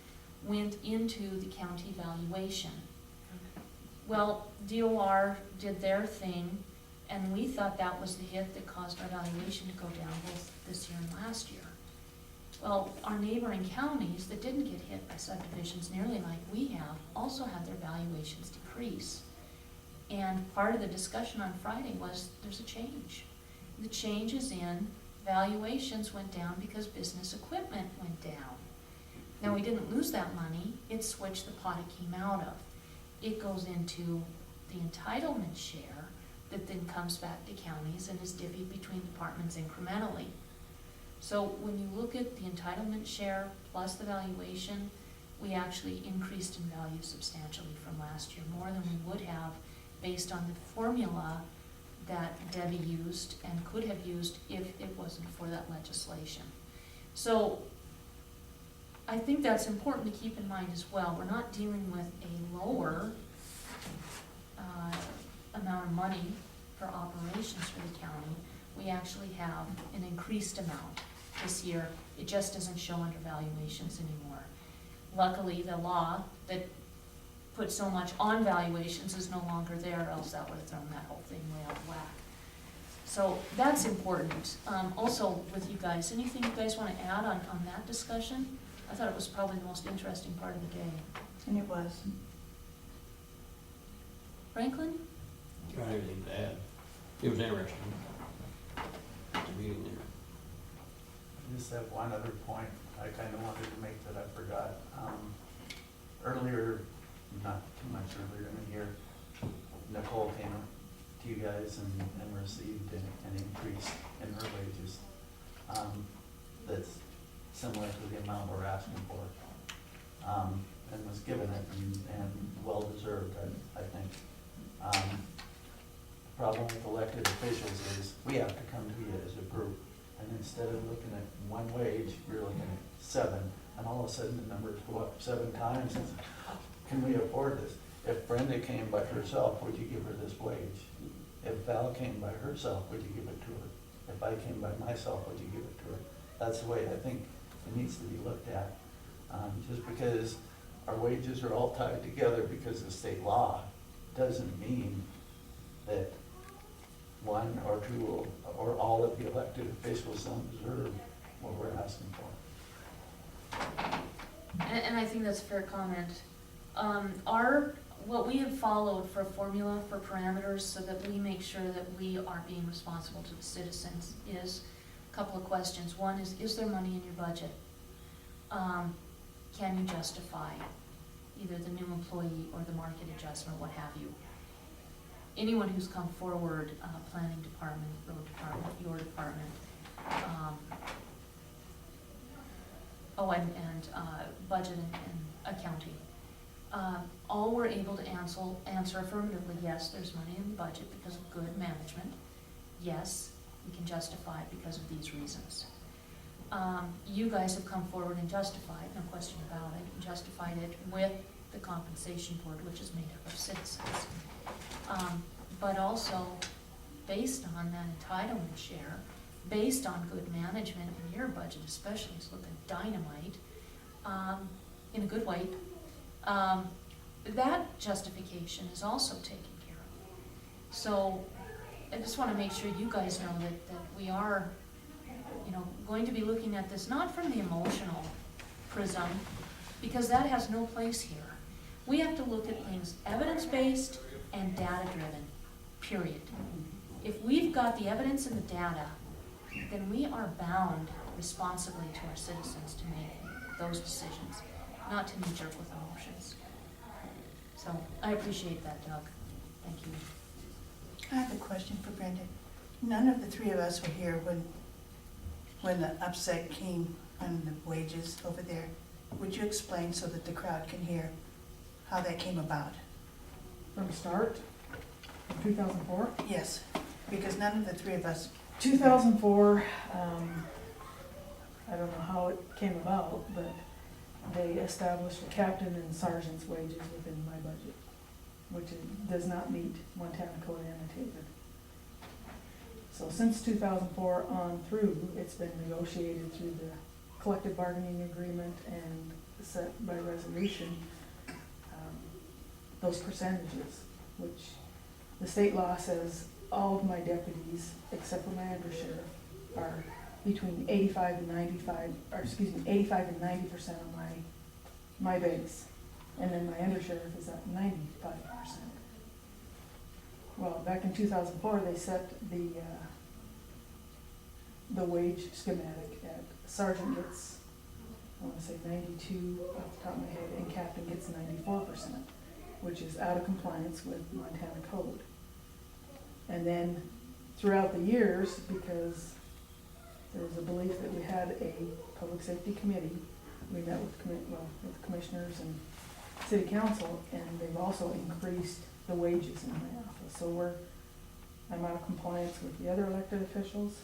went into the county valuation. Well, DOR did their thing, and we thought that was the hit that caused our valuation to go down both this year and last year. Well, our neighboring counties that didn't get hit by subdivisions nearly like we have also had their valuations decrease. And part of the discussion on Friday was there's a change. The change is in valuations went down because business equipment went down. Now, we didn't lose that money, it switched the pot it came out of. It goes into the entitlement share that then comes back to counties and is divvied between departments incrementally. So when you look at the entitlement share plus the valuation, we actually increased in value substantially from last year, more than we would have based on the formula that Debbie used and could have used if it wasn't for that legislation. So I think that's important to keep in mind as well. We're not dealing with a lower amount of money for operations for the county. We actually have an increased amount this year. It just doesn't show under valuations anymore. Luckily, the law that put so much on valuations is no longer there, or else that would have thrown that whole thing way out of whack. So that's important. Also with you guys, anything you guys want to add on that discussion? I thought it was probably the most interesting part of the day. And it was. Franklin? I don't have anything to add. It was interesting. The meeting there. I just have one other point I kind of wanted to make that I forgot. Earlier, not too much earlier in the year, Nicole came to you guys and received an increase in her wages that's similar to the amount we're asking for, and was given it and well-deserved, I think. The problem with elected officials is we have to come to you as a group, and instead of looking at one wage, you're looking at 7, and all of a sudden the numbers go up 7 times. And can we afford this? If Brenda came by herself, would you give her this wage? If Val came by herself, would you give it to her? If I came by myself, would you give it to her? That's the way I think it needs to be looked at. Just because our wages are all tied together because of state law doesn't mean that one or two or all of the elected officials don't deserve what we're asking for. And I think that's a fair comment. What we have followed for a formula for parameters so that we make sure that we are being responsible to the citizens is a couple of questions. One is there money in your budget? Can you justify either the new employee or the market adjustment, what have you? Anyone who's come forward, planning department, road department, your department, budget and accounting. All were able to answer affirmatively, yes, there's money in the budget because of good management. Yes, we can justify it because of these reasons. you guys have come forward and justified, no question about it, and justified it with the compensation board, which is made up of citizens. But also, based on that entitlement share, based on good management, and your budget especially is looking dynamite, in a good way, that justification is also taken care of. So, I just wanna make sure you guys know that we are, going to be looking at this not from the emotional prism, because that has no place here. We have to look at things evidence-based and data-driven, period. If we've got the evidence and the data, then we are bound responsibly to our citizens to make those decisions, not to knee-jerk with emotions. So, I appreciate that, Doug. Thank you. I have a question for Brendan. None of the three of us were here when the upset came on the wages over there. Would you explain so that the crowd can hear how that came about? From start, 2004? Yes, because none of the three of us, 2004, I don't know how it came about, but they established a captain and sergeant's wages within my budget, which does not meet Montana Code Annotated. So since 2004 on through, it's been negotiated through the collective bargaining agreement and set by resolution, those percentages, which the state law says all of my deputies, except for my undersheriff, are between 85 and 90% of my base. And then my undersheriff is at 95%. Well, back in 2004, they set the wage schematic at sergeant gets, I want to say 92 off the top of my head, and captain gets 94%, which is out of compliance with Montana code. And then throughout the years, because there was a belief that we had a public safety committee, we met with with the commissioners and city council, and they've also increased the wages in my office. So I'm out of compliance with the other elected officials,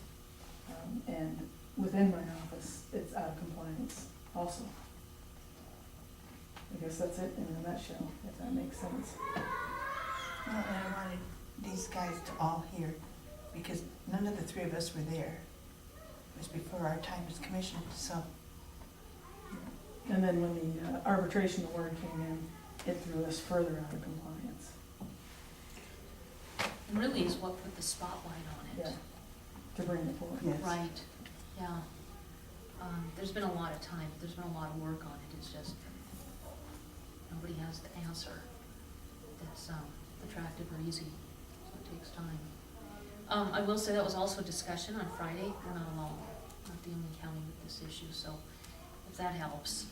and within my office, it's out of compliance also. I guess that's it in a nutshell, if that makes sense. well, and I wanted these guys to all hear, because none of the three of us were there. It was before our time as commissioners, so. And then when the arbitration award came in, it threw us further out of compliance. It really is what put the spotlight on it. Yeah, to bring it forward. Yes. Right, yeah. There's been a lot of time, there's been a lot of work on it, it's just, nobody has the answer that's attractive or easy, so it takes time. I will say that was also a discussion on Friday, we're not alone, not the only county with this issue, so if that helps,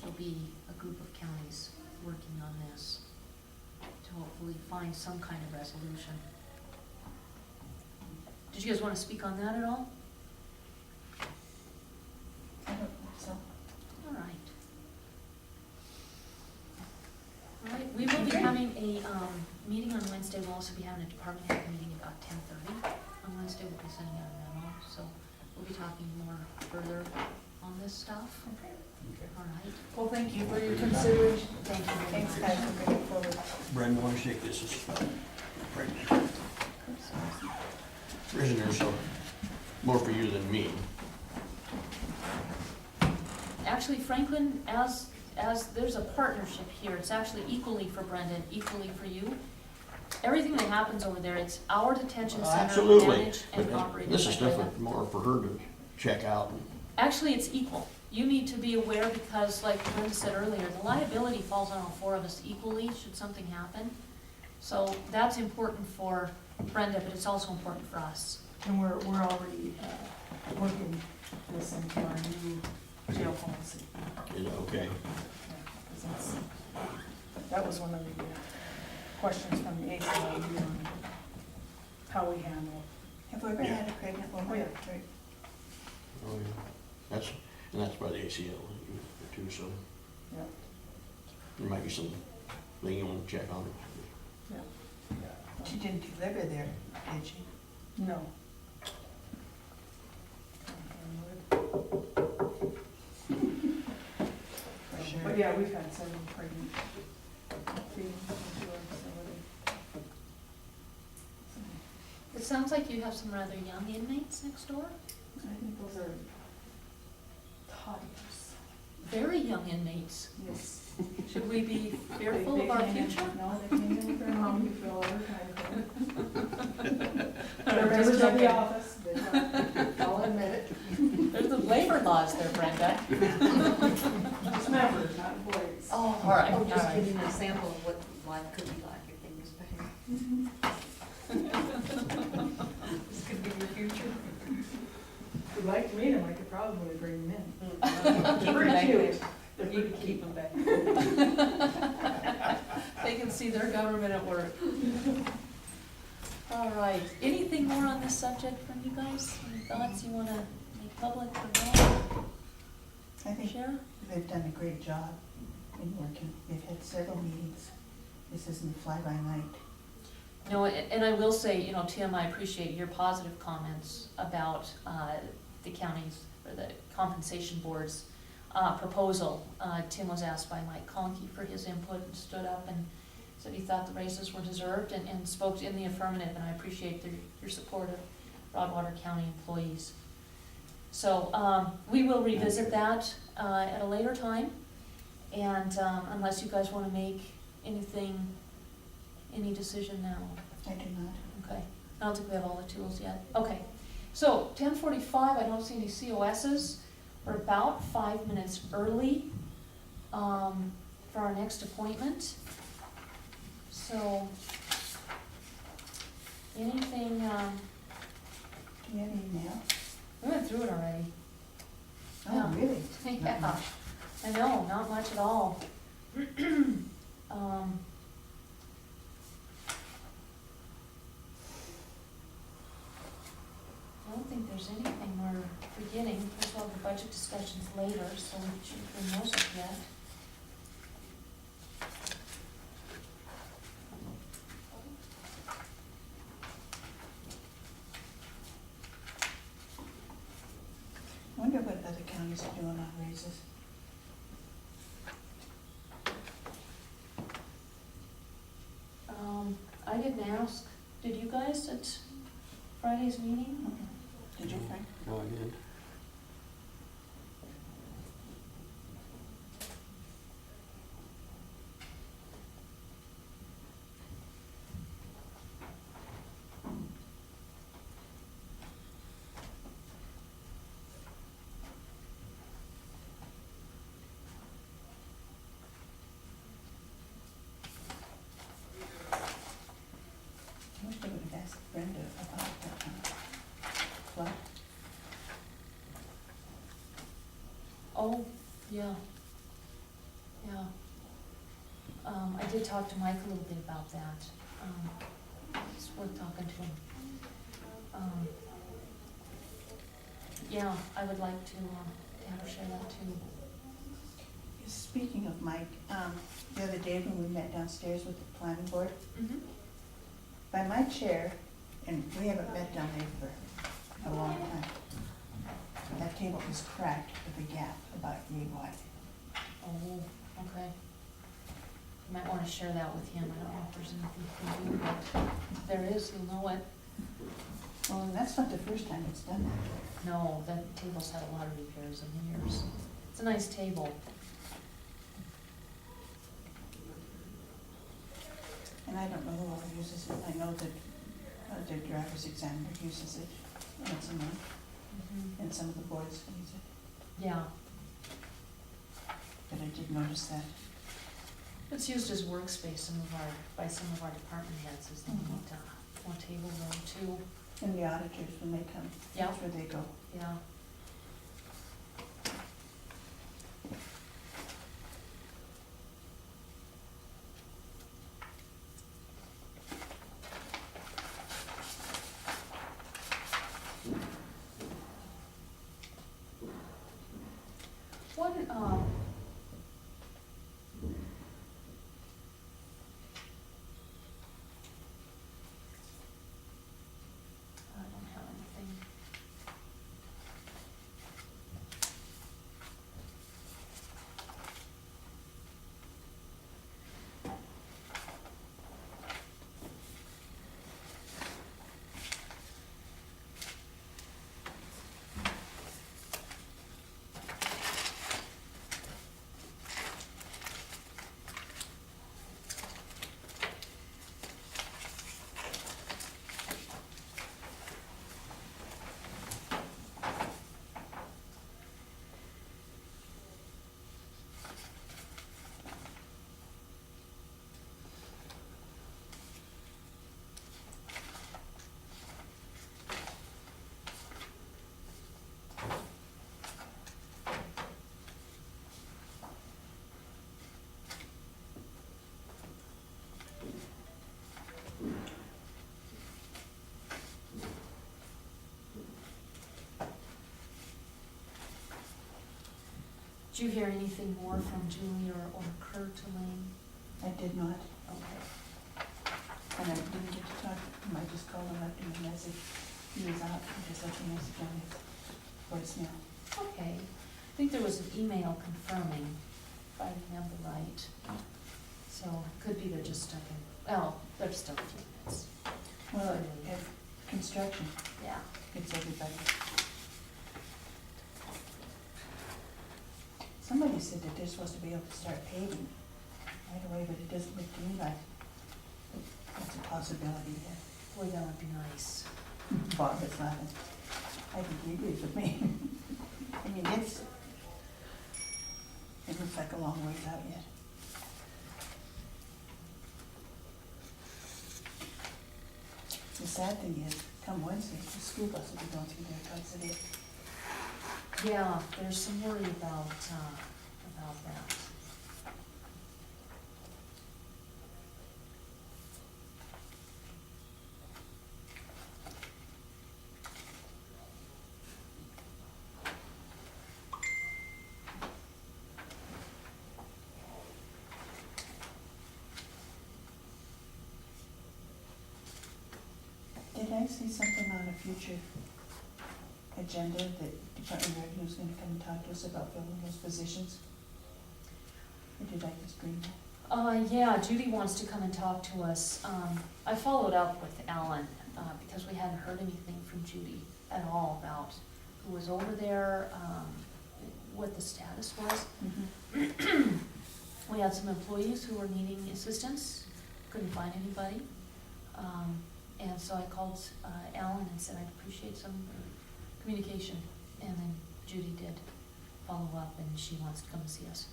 there'll be a group of counties working on this to hopefully find some kind of resolution. Did you guys want to speak on that at all? I don't think so. All right. All right, we will be having a meeting on Wednesday. We'll also be having a department head meeting about 10:30. On Wednesday, we'll be sending out a memo, so we'll be talking more further on this stuff. Okay. All right. Well, thank you for your consideration. Thank you very Thanks, much. guys, for bringing it forward. Brandon, want to shake this as pregnant? Reason there's so more for you than me. Actually, Franklin, as there's a partnership here, it's actually equally for Brendan, equally for you. Everything that happens over there, it's our detention center Absolutely. managed and But operated this by is Brenda. different, more for her to check out. Actually, it's equal. You need to be aware because, like Brenda said earlier, the liability falls on all four of us equally should something happen. So that's important for Brenda, but it's also important for us. And we're already working this into our new jail policy. Is that okay? Yeah, 'cause that was one of the questions from the ACLU on how we handle. Have we ever Yeah. had a pregnant woman? Oh, yeah. Right. Oh, yeah. That's by the ACL too, so Yeah, there might be some thing you want to check on. yeah. She didn't deliver there, did she? No. But yeah, we've had several pregnant being into our facility. So, It sounds like you have some rather young inmates next door, I think those are toddlers. very young inmates. Yes. Should we be fearful They of our came in- future? No, they came in with their mom, you feel overtime. They're Just members of the joking. office, I'll admit it. There's the labor laws there, Brenda. Just members, not employees. Oh, all right, Oh, all just right. giving an example of what life could be like if things better. This could be your future. If you'd like to meet them, I could probably bring them in. Keep They're them back pretty there. cute. They're You pretty can cute. keep them back. They can see their government at work. All right, anything more on this subject from you guys? Any thoughts you wanna make public or not? I think Share? they've done a great job in working. They've had several meetings. This isn't fly-by-night. No, and I will say, you know, Tim, I appreciate your positive comments about the county's, or the compensation board's proposal. Tim was asked by Mike Conkey for his input and stood up and said he thought the raises were deserved and spoke in the affirmative, and I appreciate your support of Broadwater County employees. So we will revisit that at a later time, and unless you guys want to make any decision now. I do not. Okay, I don't think we have all the tools yet. Okay, so 10:45, I don't see any COSs. We're about 5 minutes early for our next appointment. So, anything, Do you have any mail? we went through it already. Oh, Yeah. really? Not Yeah, much. I know, not much at all. I don't think there's anything we're forgetting. There's all the budget discussions later, so we shouldn't bring those up yet. I wonder what other counties are doing on raises. I didn't ask, did you guys at Friday's meeting? Did you, Frank? No, I didn't. I wish they would have asked Brenda about that flood. Oh, yeah. Yeah. I did talk to Mike a little bit about that. It's worth talking to him. Yeah, I would like to have her share that too. Speaking of Mike, the other day when we met downstairs with the planning board, Mm-hmm. by my chair, and we haven't met down there for a long time, that table is cracked with a gap about yay wide. Oh, okay. You might wanna share that with him. I don't know if there's anything he can do, but if there is, he'll know it. Well, and that's not the first time it's done that. No, that table's had a lot of repairs in the years. It's a nice table. And I don't know who all uses it. I know that the driver's examiner uses it once a month, and some of the boards use it. Yeah, But I did notice that. it's used as workspace by some of our department heads, as they want more table room too. And the auditors, when they come, Yeah. that's where they go. Yeah. What, I don't have anything. Did you hear anything more from Julie or Kurt, Elaine? I did not, Okay. and I didn't get to talk to him, I just called him, left him a message. He was out, I just left a message on his voicemail. Okay. I think there was an email confirming, if I remember right. So it could be they're just stuck in, well, they're still a few minutes. Well, if construction, Yeah. it's everybody. Somebody said that they're supposed to be able to start paving right away, but it doesn't look to me like that's a possibility yet. Boy, that would be nice. Bob is laughing. I think he agrees with me. I mean, it looks like a long ways out yet. The sad thing is, come Wednesday, the school bus will be going through there twice a day. Yeah, there's some worry about that. Did I see something on a future agenda that Department of Revenue is gonna come and talk to us about filling those positions? Or did I just dream that? Yeah, Judy wants to come and talk to us. I followed up with Alan, because we hadn't heard anything from Judy at all about who was over there, what the status was. We had some employees who were needing assistance, couldn't find anybody. And so I called Alan and said I'd appreciate some communication. And then Judy did follow up, and she wants to come and see us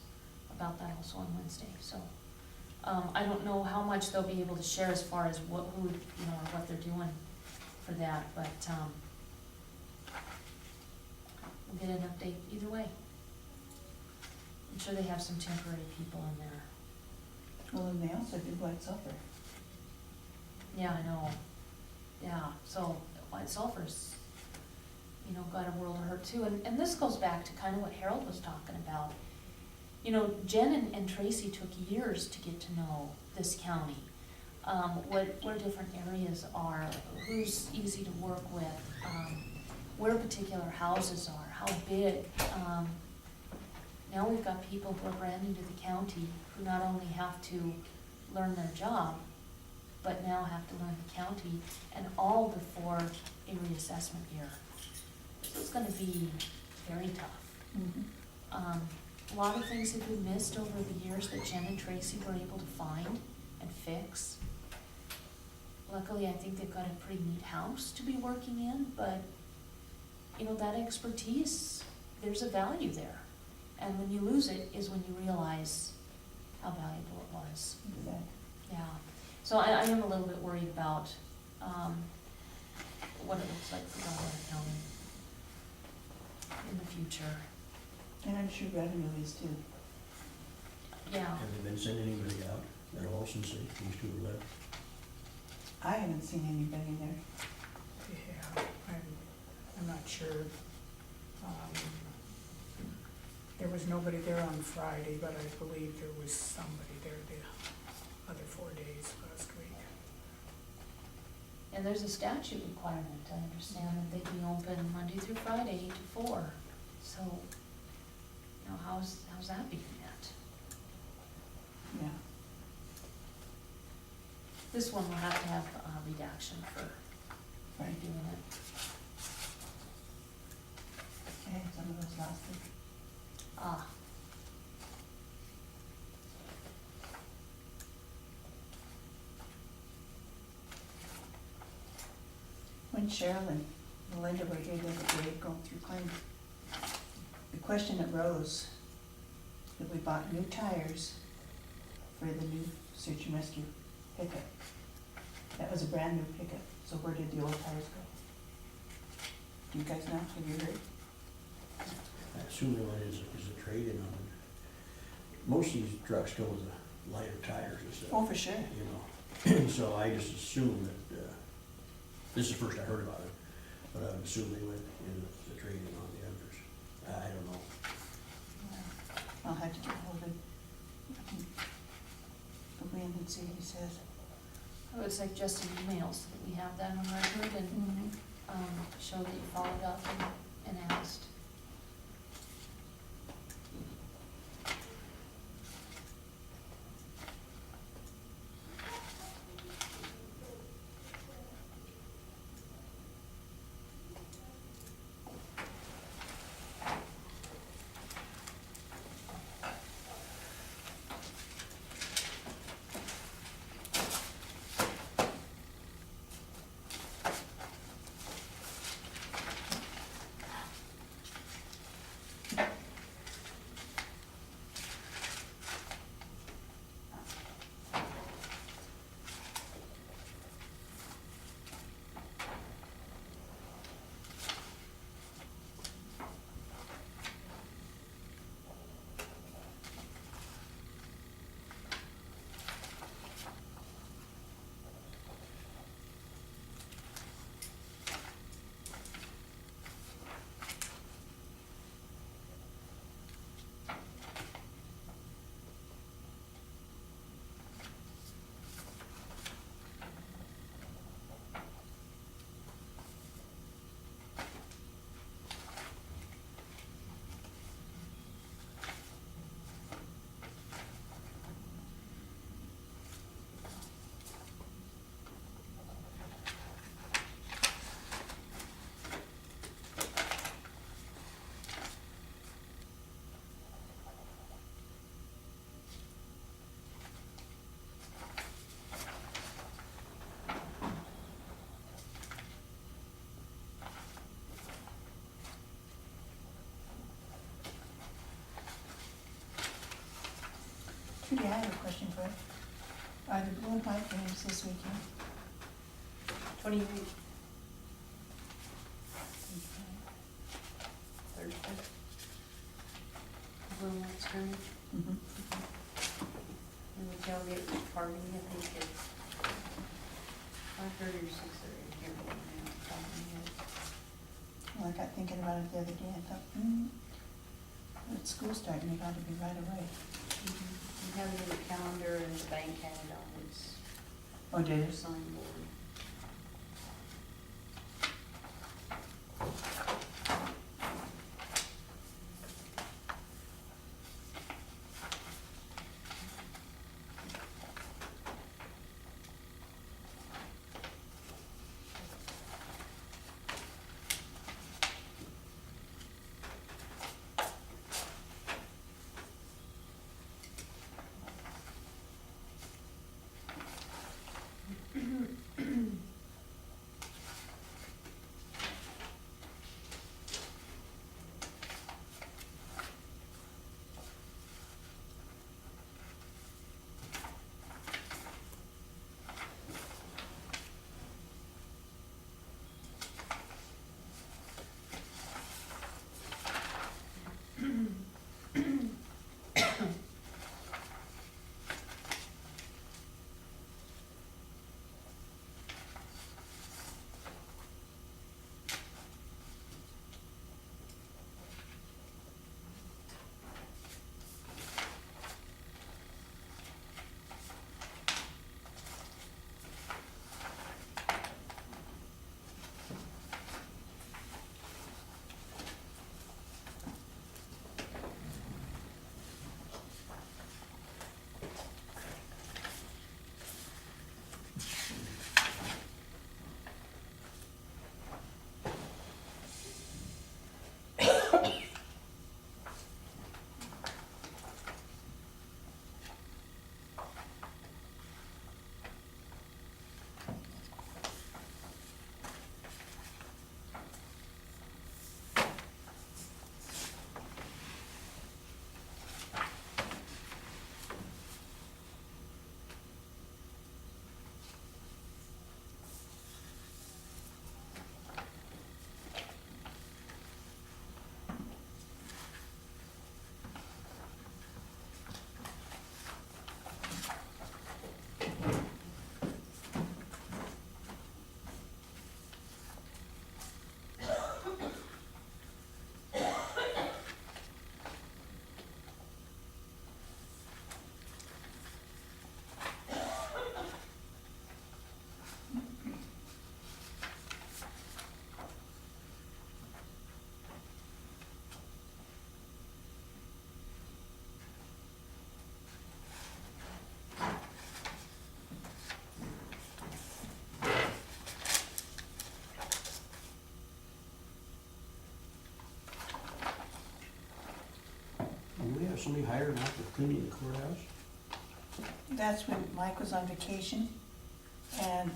about that also on Wednesday. So I don't know how much they'll be able to share as far as what, who, you know, or what they're doing for that, but we'll get an update either way. I'm sure they have some temporary people in there. Well, and they also do white sulfur. Yeah, I know. Yeah, so white sulfur's, you know, got a world of hurt too. And this goes back to kind of what Harold was talking about. You know, Jen and Tracy took years to get to know this county. Where different areas are, who's easy to work with, where particular houses are, how big. Now we've got people who are brand new to the county who not only have to learn their job, but now have to learn the county and all before a reassessment year. So it's gonna be very tough. A lot of things have been missed over the years that Jen and Tracy were able to find and fix. Luckily, I think they've got a pretty neat house to be working in, but, you know, that expertise, there's a value there. And when you lose it is when you realize how valuable it was. Exactly. Yeah. So I am a little bit worried about what it looks like for Broadwater County in the future. And I'm sure revenue is too. Yeah. Have they been sending anybody out at all since these two were left? I haven't seen anybody there. Yeah, I'm not sure. There was nobody there on Friday, but I believe there was somebody there the other 4 days last week. And there's a statute requirement, I understand, that they be open Monday through Friday, 8 to 4. So, you know, how's that being met? Yeah. This one will have to have redaction for Right. doing it. I had some of those last week. Ah. When Cheryl and Melinda were here the other day going through claims, the question arose that we bought new tires for the new search and rescue pickup. That was a brand new pickup, so where did the old tires go? Do you guys know? Have you heard? I assume there is a trade-in on it. Most of these trucks go with the lighter tires and stuff. Oh, for sure. You know, so I just assume that, this is the first I heard about it, but I would assume they went in the trade-in on the others. I don't know. hard to get hold of. I can go in and see what he says. I would suggest an email so that we have that on record and, show that you followed up and asked. Judy, I have a question for you. Are the blue and white games this weekend? 28th, Thursday. Blue and white scrimmage, Mm-hmm. and the tailgate party, I think it's 5:30 or 6:30, I can't remember now, off the top of my head. Well, I got thinking about it the other day, I thought, with school starting, it ought to be right away. You have it in the calendar and the bank had it on its Oh, did it? signboard. Do we have somebody hired out for cleaning the courthouse? That's when Mike was on vacation, and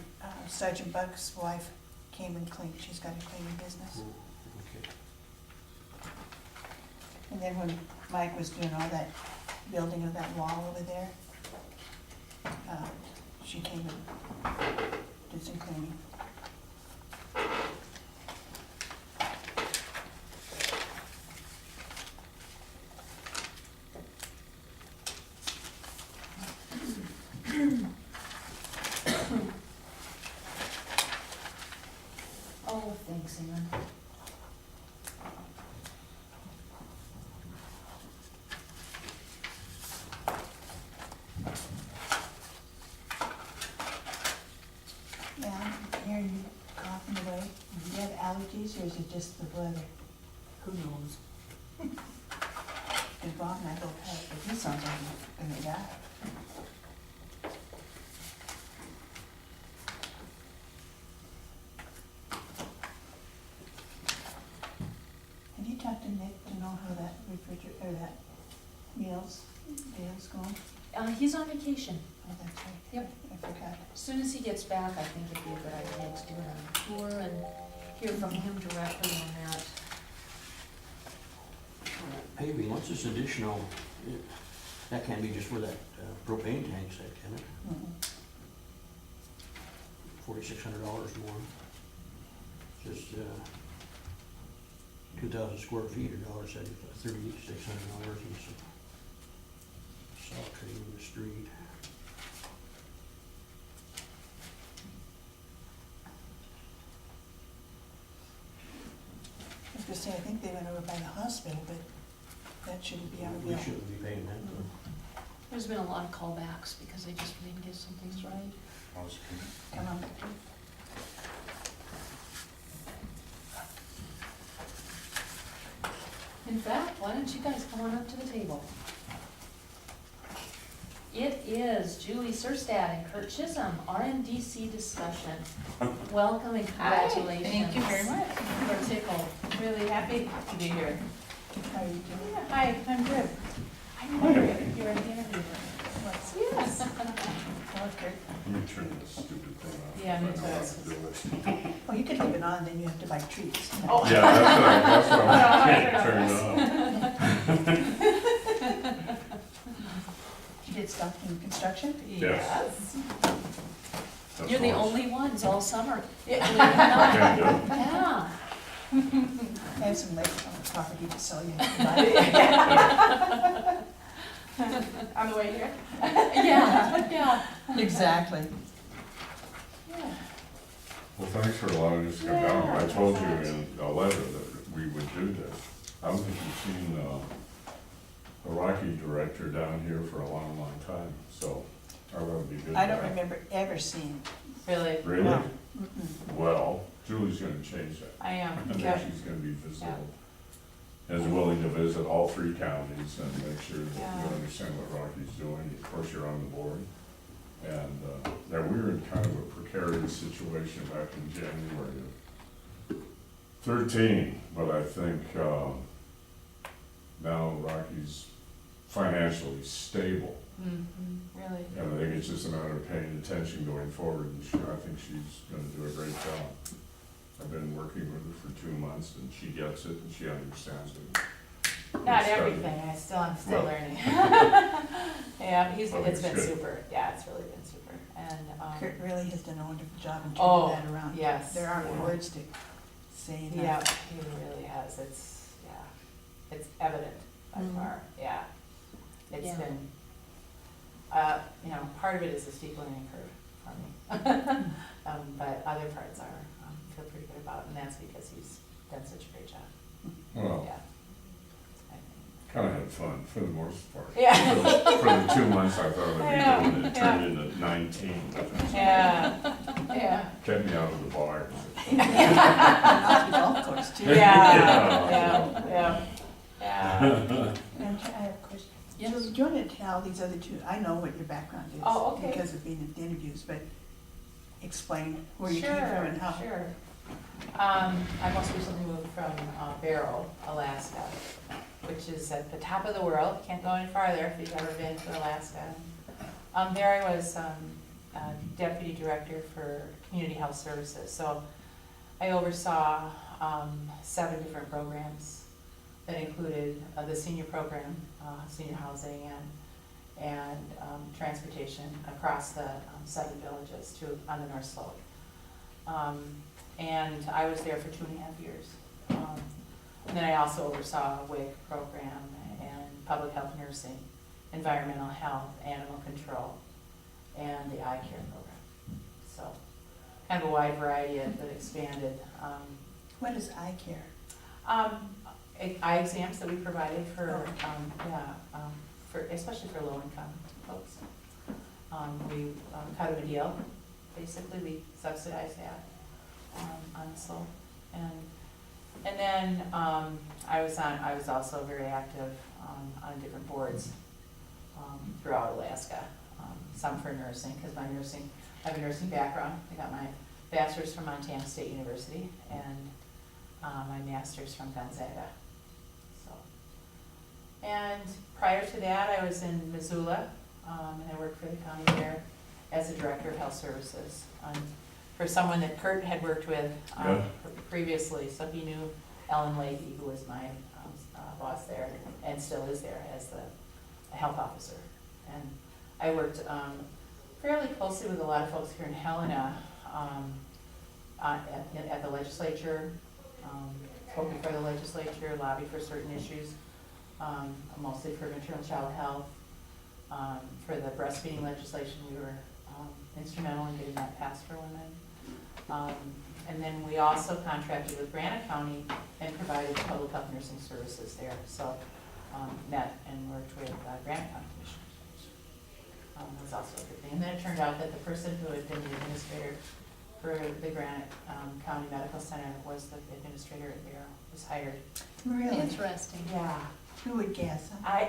Sergeant Buck's wife came and cleaned, she's got a cleaning business. Okay. And then when Mike was doing all that building of that wall over there, she came and did some cleaning. Oh, thanks, Ann. Yeah, I'm hearing you coughing away. Do you have allergies, or is it just the weather? Who knows? And Ron and I both have, it, but he sounds like he's gonna die. Have you talked to Nick to know how that refrigerator, or that meal's going? He's on vacation. Oh, that's right. Yep. I forgot. As soon as he gets back, I think it'd be a good idea to do a tour and hear from him directly on that. Paving, what's this additional, that can't be just for that propane tank set, can it? Mhm. $4,600 more. Just 2,000 square feet, or $3,600 and some salt treating in the street. I was gonna say, I think they went over by the hospital, but that shouldn't be our We bill. shouldn't be paying that. There's been a lot of callbacks because they just didn't get some things right. Come on. In fact, why don't you guys come on up to the table? It is Julie Serstad and Kurt Chisholm, RMDC discussion. Welcome and congratulations. Thank you very much. We're tickled. Really happy to be here. How are you doing? Yeah, hi, I'm good. I know you're in the interview. Yes. Okay. Let me turn this stupid thing off. Yeah, me I know too. how to do it. Oh, you could leave it on, then you have to buy treats. Oh. Yeah, that's what I can't turn it off. You did stuff in construction? Yes. That's You're the all. only ones all summer. Yeah. Can't do it. Yeah. I have some lake property to sell you. On the way here? Yeah, yeah. Exactly. Well, thanks for allowing us to come down. I told you in a letter that we would do this. I don't think you've seen a Rocky director down here for a long, long time, so I thought it'd be good. I to don't have- remember ever seeing. Really? Really? No. Mm-mm. Well, Julie's gonna change that. I am. I think Yeah. she's gonna be visible, is willing to visit all three counties and make sure that Yeah. you understand what Rocky's doing. Of course, you're on the board. And, now we were in kind of a precarious situation back in January of 13, but I think, now Rocky's financially stable. Really? And I think it's just a matter of paying attention going forward, and I think she's gonna do a great job. I've been working with her for 2 months, and she gets it, and she understands it. Not It's, everything, I'm still Well. learning. Yeah, Well, it's it's been good. super, yeah, it's really been super, and, Kurt really has done a wonderful job in Oh, turning that around. yes. There aren't Yeah. words to say yeah, enough. he really has, it's, yeah, it's evident by Mhm. far, yeah. It's Yeah. been, you know, part of it is the steep learning curve for me. But other parts are, feel pretty good about, and that's because he's done such a great job, Well, yeah. I think. kind of had fun for the most part. Yeah. For the 2 months I thought Yeah, I'd be doing it, it turned into 19, but it's Yeah, yeah. kept me out of the bars. And off the golf course too. Yeah. And I have a question. Yes. So do you want to tell these other two, I know what your background is. Oh, okay. Because of being in the interviews, but explain where you came Sure, from and how. Sure. I most recently moved from Barrow, Alaska, which is at the top of the world. Can't go any farther if you've ever been to Alaska. There I was deputy director for community health services. So I oversaw 7 different programs that included the senior program, senior housing, and transportation across the 7 villages on the North Slope. And I was there for 2.5 years. And then I also oversaw a WIC program and public health nursing, environmental health, animal control, and the eye care program. So kind of a wide variety that expanded. What is eye care? Eye exams that we provided for, especially for low-income folks. We cut them a deal. Basically, we subsidized that on the slope. And then I was also very active on different boards throughout Alaska. Some for nursing, because I have a nursing background. I got my bachelor's from Montana State University and my master's from Gonzaga. So, and prior to that, I was in Missoula, and I worked for the county there as a director of health services. For someone that Kurt had worked with previously, so he knew Ellen Leahy, who was my boss there, and still is there as the health officer. And I worked fairly closely with a lot of folks here in Helena at the legislature, spoke before the legislature, lobbied for certain issues, mostly for maternal child health. For the breastfeeding legislation, we were instrumental in getting that passed for women. And then we also contracted with Granite County and provided public health nursing services there. So met and worked with Granite County commissioners. That was also a good thing. And then it turned out that the person who had been the administrator for the Granite County Medical Center was the administrator at Barrow, was hired. Really? Interesting. Yeah. Who would guess? Huh?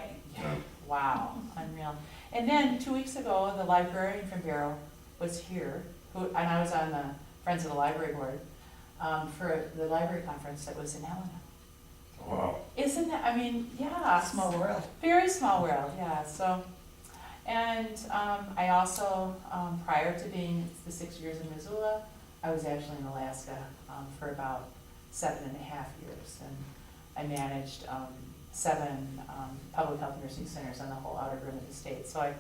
Wow, unreal. And then 2 weeks ago, the librarian from Barrow was here, and I was on the Friends of the Library Board for the library conference that was in Helena. Wow. Isn't that, I mean, yeah. Small world. Very small world, yeah. So, and I also, prior to being the 6 years in Missoula, I was actually in Alaska for about 7.5 years. And I managed 7 public health nursing centers on the whole outer rim of the state. So I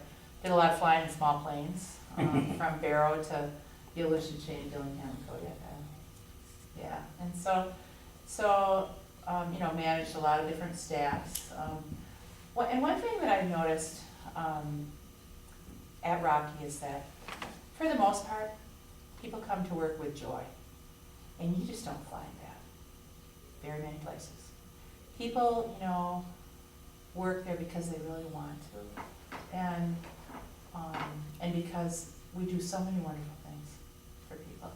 did a lot of flying in small planes from Barrow to Ulushi, Chain, Dillingham, and Kodiak Island. Yeah, and so managed a lot of different staffs. And one thing that I've noticed at Rocky is that, for the most part, people come to work with joy, and you just don't find that very many places. People, work there because they really want to, and because we do so many wonderful things for people.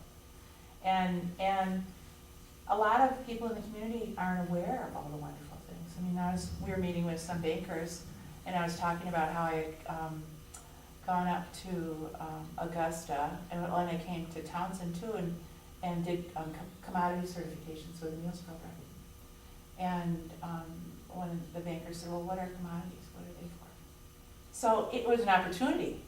And a lot of people in the community aren't aware of all the wonderful things. I mean, we were meeting with some bankers, and I was talking about how I had gone up to Augusta, and when I came to Townsend too, and did commodity certifications with the meals program. And one of the bankers said, well, what are commodities? What are they for? So it was an opportunity,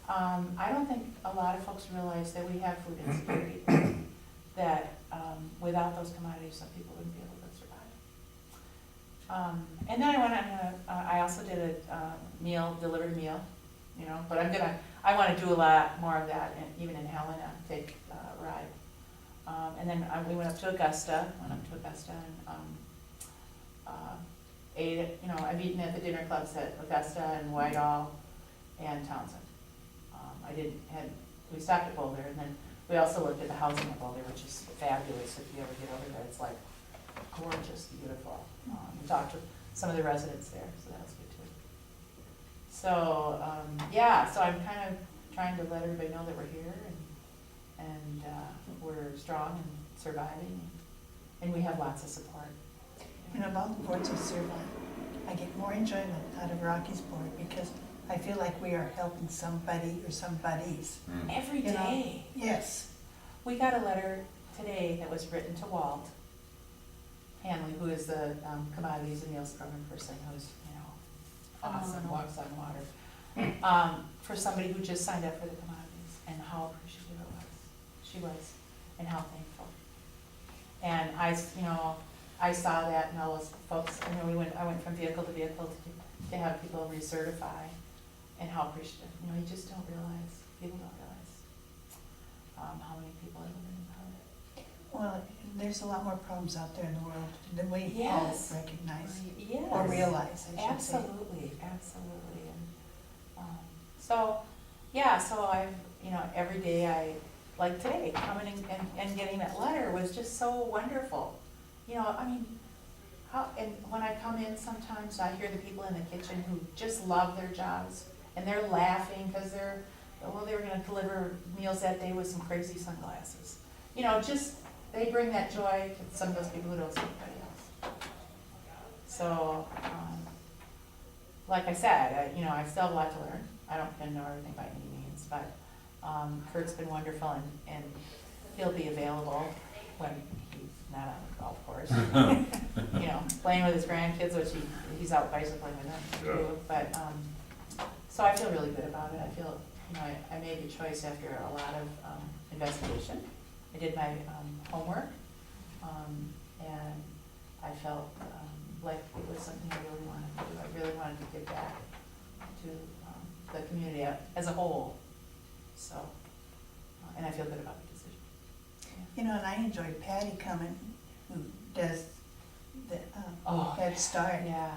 I don't think a lot of folks realize that we have food insecurity, that without those commodities, some people wouldn't be able to survive. And then I also did a delivered meal, but I want to do a lot more of that, and even in Helena, take a ride. And then we went up to Augusta, and ate at, I've eaten at the dinner clubs at Augusta and Whitehall and Townsend. We stopped at Boulder, and then we also looked at the housing at Boulder, which is fabulous if you ever get over there. It's like gorgeous, beautiful. We talked to some of the residents there, so that was good too. So, so I'm kind of trying to let everybody know that we're here, and we're strong and surviving, and we have lots of support. About the boards of serve on, I get more enjoyment out of Rocky's board because I feel like we are helping somebody or somebodies. Every day. Yes. We got a letter today that was written to Walt Hanley, who is the commodities and meals program person, who's, awesome, Phenomenal. walks on water. For somebody who just signed up for the commodities, and how appreciative it was, she was, and how thankful. And I saw that, and all those folks, I went from vehicle to vehicle to have people recertify, and how appreciative, you just don't realize, people don't realize, how many people are living about it. Well, there's a lot more problems out there in the world than we all Yes. recognize Yes. or realize, I should say. Absolutely, absolutely, and, so I've, every day like today, coming and getting that letter was just so wonderful. And when I come in, sometimes I hear the people in the kitchen who just love their jobs, and they're laughing because they were gonna deliver meals that day with some crazy sunglasses. They bring that joy to some of those people who don't see anybody else. So, like I said, I still have a lot to learn. I don't know everything by any means, but Kurt's been wonderful, and he'll be available when he's not on the golf course. Playing with his grandkids, which he's out bicycling with them too. But, so I feel really good about it. I feel, I made the choice after a lot of investigation. I did my homework, and I felt like it was something I really wanted to do. I really wanted to give back to the community as a whole. So, and I feel good about the decision. And I enjoyed Patty coming, who does the Oh, Head Start. Yeah.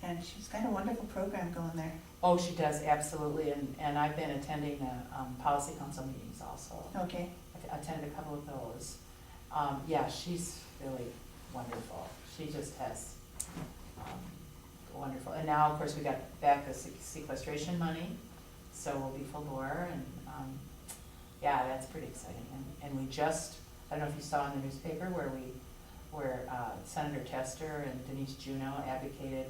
And she's got a wonderful program going there. Oh, she does, absolutely, and I've been attending the policy council meetings also. Okay. I've attended a couple of those. She's really wonderful. She just has wonderful. And now, of course, we got back the sequestration money, so we'll be full bore, and that's pretty exciting. And we just, I don't know if you saw in the newspaper where Senator Tester and Denise Juneau advocated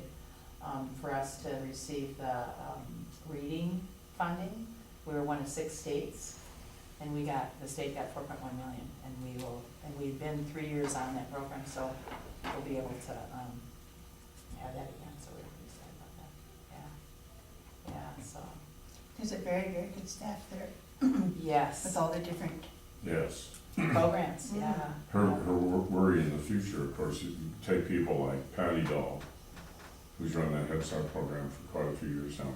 for us to receive the reading funding. We were one of 6 states, and the state got 4.1 million, and we've been 3 years on that program, so we'll be able to have that again, so we're pretty excited about that. Yeah, so. There's a very, very good staff there Yes. with all the different Yes. Programs, yeah. Her worry in the future, of course, you take people like Patty Dahl, who's run that Head Start program for quite a few years now.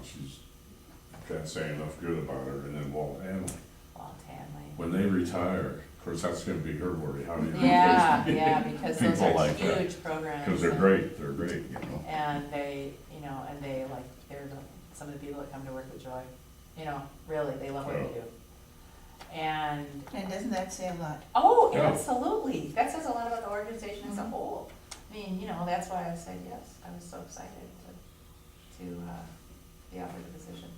Can't say enough good about her. And then Walt Hanley. Walt Hanley. When they retire, of course, that's gonna be her worry. How do you Yeah, because those people are like that? huge programs. Because they're and- great, And they're some of the people that come to work with Joy. Really, they love what they do. And doesn't that say a lot? oh, Yeah. absolutely. That says a lot about the organization as a whole. I mean, that's why I said yes. I was so excited to be offered the position.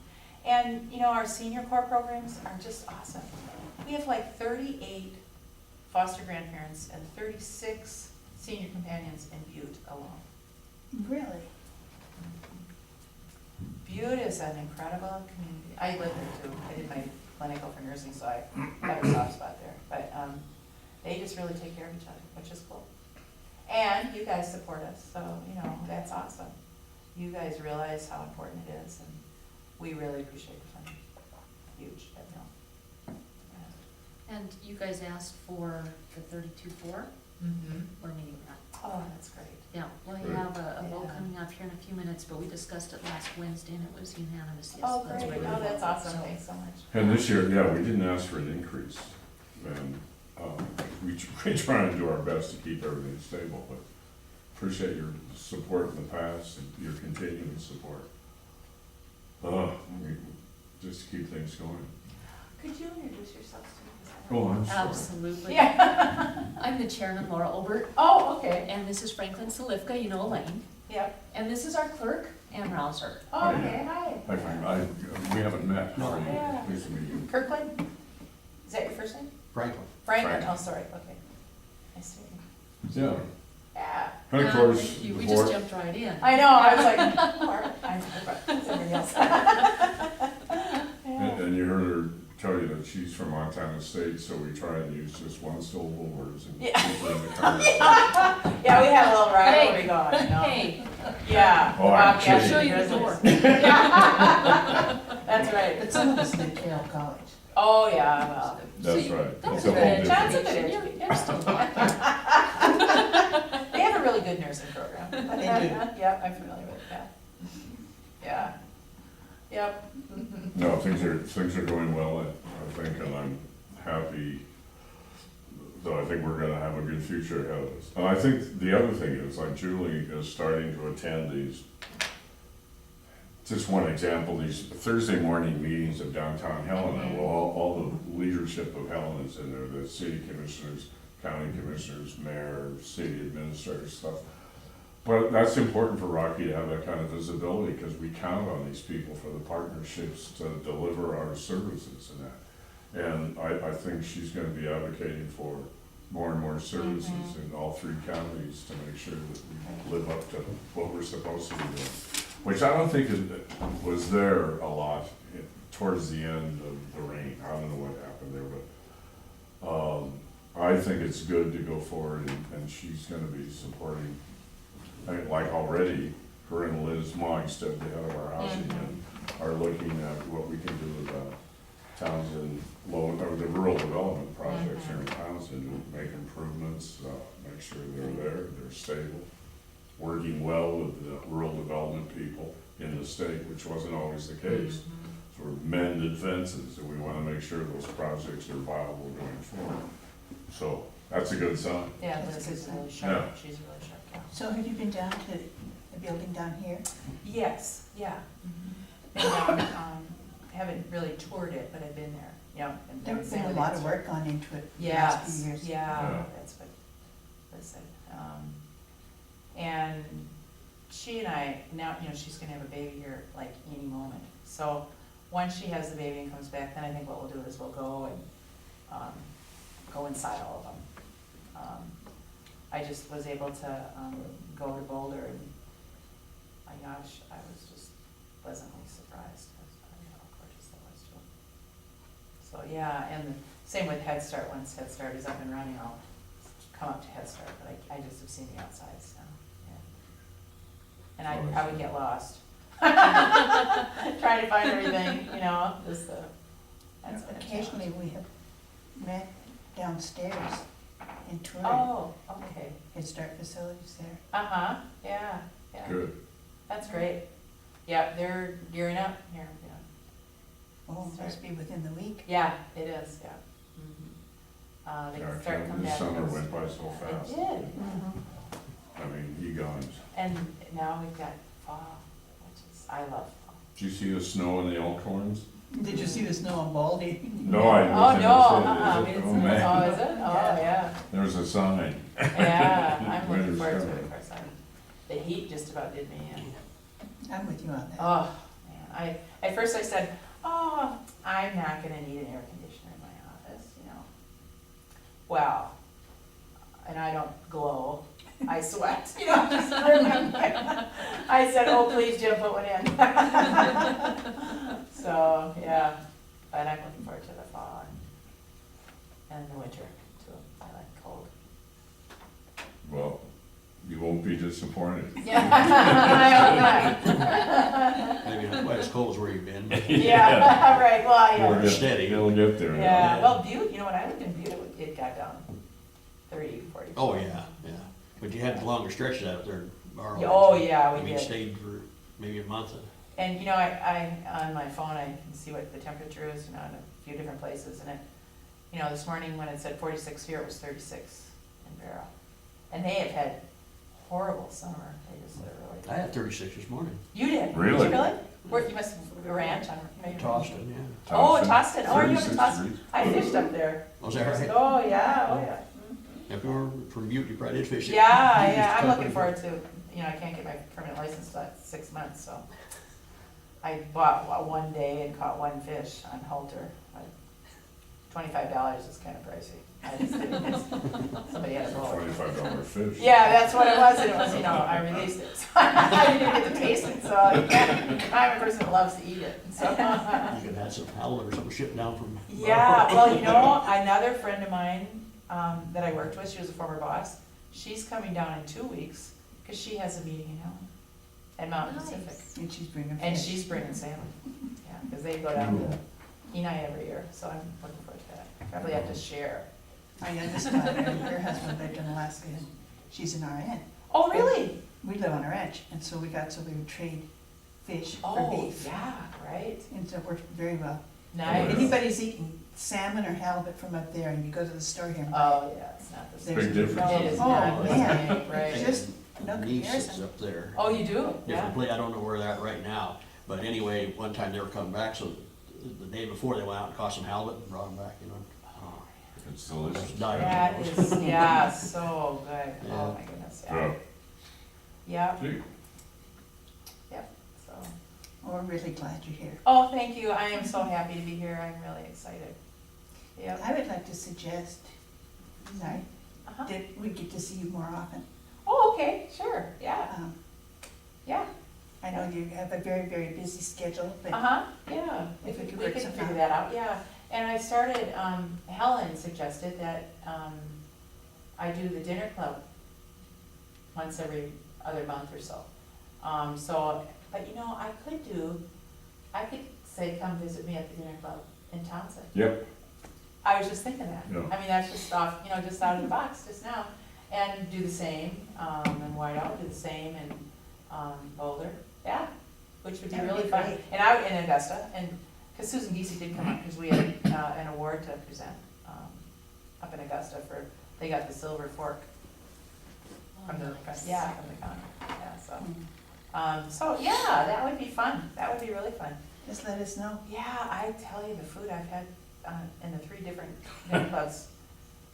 And, our senior corps programs are just awesome. We have like 38 foster grandparents and 36 senior companions in Butte alone. Really? Butte is an incredible community. I live there too. I did my clinical for nursing, so I have a soft spot there. But they just really take care of each other, which is cool. And you guys support us, so, that's awesome. You guys realize how important it is, and we really appreciate your funding. Huge, And you guys asked for the 32-4? We're meeting that. Oh, that's great. Yeah, well, you Great. have a vote Yeah. coming up here in a few minutes, but we discussed it last Wednesday and it was unanimous, yes. Oh, that's great. right. Oh, that's awesome. So- Thanks so much. And this year, we didn't ask for an increase. And we try and do our best to keep everything stable, but appreciate your support in the past and your continuing support. Just to keep things going. Could you introduce yourselves to me? Oh, I'm sorry. Absolutely. Yeah. I'm the chairman, Laura Obert, Oh, okay. and this is Franklin Salifka, Elaine. Yep. And this is our clerk, Ann Rouser. Oh, okay, hi. Hi, Frank. We haven't met. How are you? Yeah. Nice to meet you. Kirkland? Is that your first name? Franklin. Franklin, Franklin. oh, sorry, okay. Nice to meet you. Yeah. Yeah. And of course, We the just board, jumped right in. I know, I was like, Mark, I'm somebody else. and you heard her tell you that but she's from Montana State, so we try and use just one syllable words and keep Yeah. her in the conversation. Yeah, we had a little rivalry going, you know? Hey, Yeah. Oh, I'm Bobcats kidding. and Show you the Grizzlies. door. That's right. But some of us did Carroll College. Oh, yeah, well. That's So right. that's It's a whole good. John's a different. good You're- educator. you're still They have a really good nursing program. They Yep, I'm familiar with that. Yeah. Yep. No, things are going well, I think, and I'm happy. So I think we're gonna have a good future ahead of us. And I think the other thing is, like Julie is starting to attend these, just one example, these Thursday morning meetings of downtown Helena. Well, all the leadership of Helena is in there, the city commissioners, county commissioners, mayor, city administrators, stuff. But that's important for Rocky to have that kind of visibility, because we count on these people for the partnerships to deliver our services and that. And I think she's gonna be advocating for more and more services in all three counties to make sure that we live up to what we're supposed to be doing. Which I don't think was there a lot towards the end of the reign. I don't know what happened there, but I think it's good to go forward, and she's gonna be supporting, like already, her and Liz Mogstad, the head of our housing, and are looking at what we can do with Townsend, or the rural development projects here in Townsend, to make improvements, make sure they're stable, working well with the rural development people in the state, which wasn't always the case. So we're mended fences, and we wanna make sure those projects are viable going forward. So, that's a good sign. Yeah, Liz is really sharp. She's a really sharp gal. So have you been down to the building down here? Yes, yeah. Been down, haven't really toured it, but I've been there, yeah. and There's same been a with lot of Edster. work gone into it the last few Yes, years. yeah, Yeah. that's what Liz said. And she and I, now, you know, she's gonna have a baby here like any moment. So, once she has the baby and comes back, then I think what we'll do is we'll go and, go inside all of them. I just was able to, go to Boulder, and, my gosh, I was just pleasantly surprised, how gorgeous that was too. So, yeah, and the same with Head Start. Once Head Start is up and running, I'll come up to Head Start, but I just have seen the outsides now, yeah. And I probably get lost. Trying to find everything, you know, just, that's been a Occasionally, challenge. we have met downstairs in touring Oh, okay, Head Start facilities there. uh-huh, yeah, yeah, Good. that's great. Yeah, they're gearing up here, yeah. Oh, must be within the week. Yeah, it is, yeah. They Yeah, can start coming this back. summer went by so It fast. did, I mean, you guys, and now we've got fall, which is, I love fall. did you see the snow in the Elkhorns? Did you see the snow on Baldy? No, I Oh, wasn't no, gonna say, is it? Oh, Oh, man, is it? Oh, yeah. there's a sign. Yeah, I'm looking Winter's forward to it, coming. of course. The heat just about did me in. I'm with you on that. Oh, man, at first I said, oh, I'm not gonna need an air conditioner in my office, you know. Well, and I don't glow, I sweat, you know, just I said, oh, please, Jim, put one in. So, yeah, but I'm looking forward to the fall and the winter too. I like cold. Well, you won't be disappointed. Yeah, I hope not. Maybe not quite as cold as where you've been, but Yeah, right, well, It'll yeah. get- Steady. It'll get there. Yeah, well, Butte, you know, when I lived in Butte, it got down 30, 40. oh, yeah, yeah. But you had longer stretches out there, Barlow. Oh, yeah, I we mean, did. stayed for maybe a month. And, you know, I, on my phone, I can see what the temperature is, you know, in a few different places, and it, you know, this morning when it said 46 here, it was 36 in Barrow. And they have had horrible summer, they just literally. I had 36 this morning. You did? Really? Did you really? Where, you must have a ranch on, maybe. Tosted, yeah. Oh, Tosted, oh, you have a 36 Tosted. degrees. I fished up there. Was that right? Oh, yeah, oh, yeah. If you were from Butte, you probably did fish it. Yeah, yeah, I'm looking forward to, you know, I can't get my permanent license till 6 months, so. I bought one day and caught one fish on halter. $25 is kind of pricey. I just didn't, somebody had a roll. $25 fish. Yeah, that's what it was, and it was, you know, I released it. So I didn't get to taste it, so I'm a person that loves to eat it, so. You could have some halibut or something shipped down from. Yeah, well, you know, another friend of mine, that I worked with, she was a former boss, she's coming down in 2 weeks, because she has a meeting in Helen, at Mountain Nice. Pacific. And she's bringing And fish. she's bringing salmon, yeah, because they go down to Kenai every year, so I'm looking forward to that. Probably have to share. My youngest daughter, her husband lived in Alaska, and she's an RN. Oh, really? We live on a ranch, and so we would trade fish for Oh, beef. yeah, right, And so it worked very well. nice. Anybody's eating salmon or halibut from up there, and you go to the store here and buy Oh, yeah, it's not the same. There's- Big difference. It is Oh, not the man. same, it. right. Just no My niece is comparison. up there. Oh, you do? Yeah. Different place, I don't know where they're at right now, but anyway, one time they were coming back, so the day before they went out and caught some halibut and brought them back, you know. Oh, It's delicious. Just dying. That is, yeah, so good. Yeah. Oh, my goodness, yeah. Yeah. Yeah, Gee, so. We're really glad you're here. Oh, thank you. I am so happy to be here. I'm really excited. Yep. I would like to suggest, sorry, Uh-huh. that we get to see you more often. Oh, okay, sure, yeah, Um, yeah. I know you have a very, very busy schedule, but Uh-huh, yeah. If we could We work could something figure out. that out, yeah. And I started, Helen suggested that, I do the dinner club once every other month or so. So, but you know, I could say, come visit me at the dinner club in Townsend. Yep, I was just thinking that. Yeah. I mean, that's just off, you know, just out of the box just now. And do the same, in Whiteout, do the same in, Boulder, yeah, which would be That would really be fun. great. And in Augusta, and, cause Susan Geesey did come up, cause we had, an award to present, up in Augusta for, they got the silver fork from the, yeah, from the county, yeah, so. So, yeah, that would be fun, that would be really fun. just let us know. Yeah, I tell you, the food I've had in the 3 different dinner clubs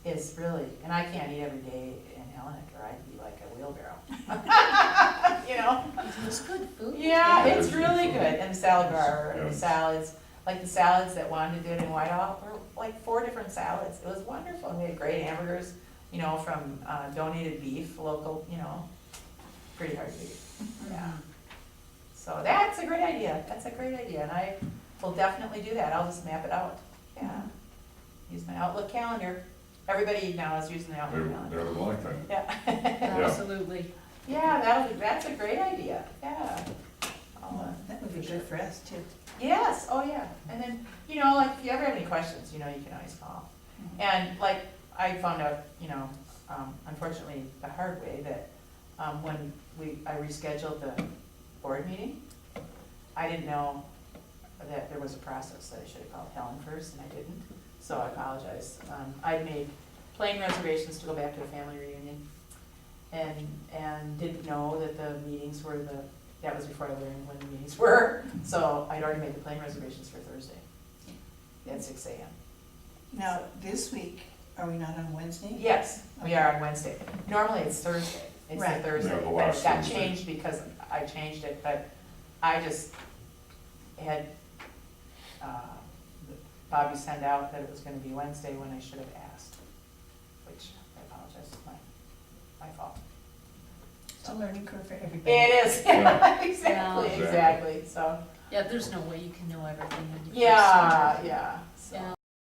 is really, and I can't eat every day in Helena, or I'd be like a wheelbarrow. You know? It's good food. Yeah, Yeah, it's it's really good good, and the salad bar, and Yeah. the salads, like the salads that Wanda did in Whitehall, were like 4 different salads. It was wonderful, and we had great hamburgers, you know, from donated beef, local, you know, pretty hard to beat, yeah. So that's a great idea, and I will definitely do that, I'll just map it out, yeah. Use my Outlook calendar, everybody now is using the they, Outlook they calendar. would like that. Yeah, Absolutely. yeah, that's a great idea, yeah. I'll, That would be good for us too. yes, oh yeah, and then, you know, like, if you ever have any questions, you know, you can always call. And like, I found out, you know, unfortunately, the hard way, that, when I rescheduled the board meeting, I didn't know that there was a process, that I should have called Helen first, and I didn't, so I apologize. I'd made plane reservations to go back to a family reunion, and didn't know that the meetings were that was before I learned when the meetings were, so I'd already made the plane reservations for Thursday at 6 a.m. Now, this week, are we not on Wednesday? Yes, we are on Wednesday. Normally it's Thursday. It's the Right. Thursday, Yeah, the but it last got Thursday. changed because I changed it, but I just had Bobby send out that it was gonna be Wednesday when I should have asked, which I apologize, my fault. It's a learning curve for everybody. It is, Yeah. exactly, Yeah. exactly, so, Yeah, there's no way you can know everything when you first yeah, start. yeah, so, Yeah.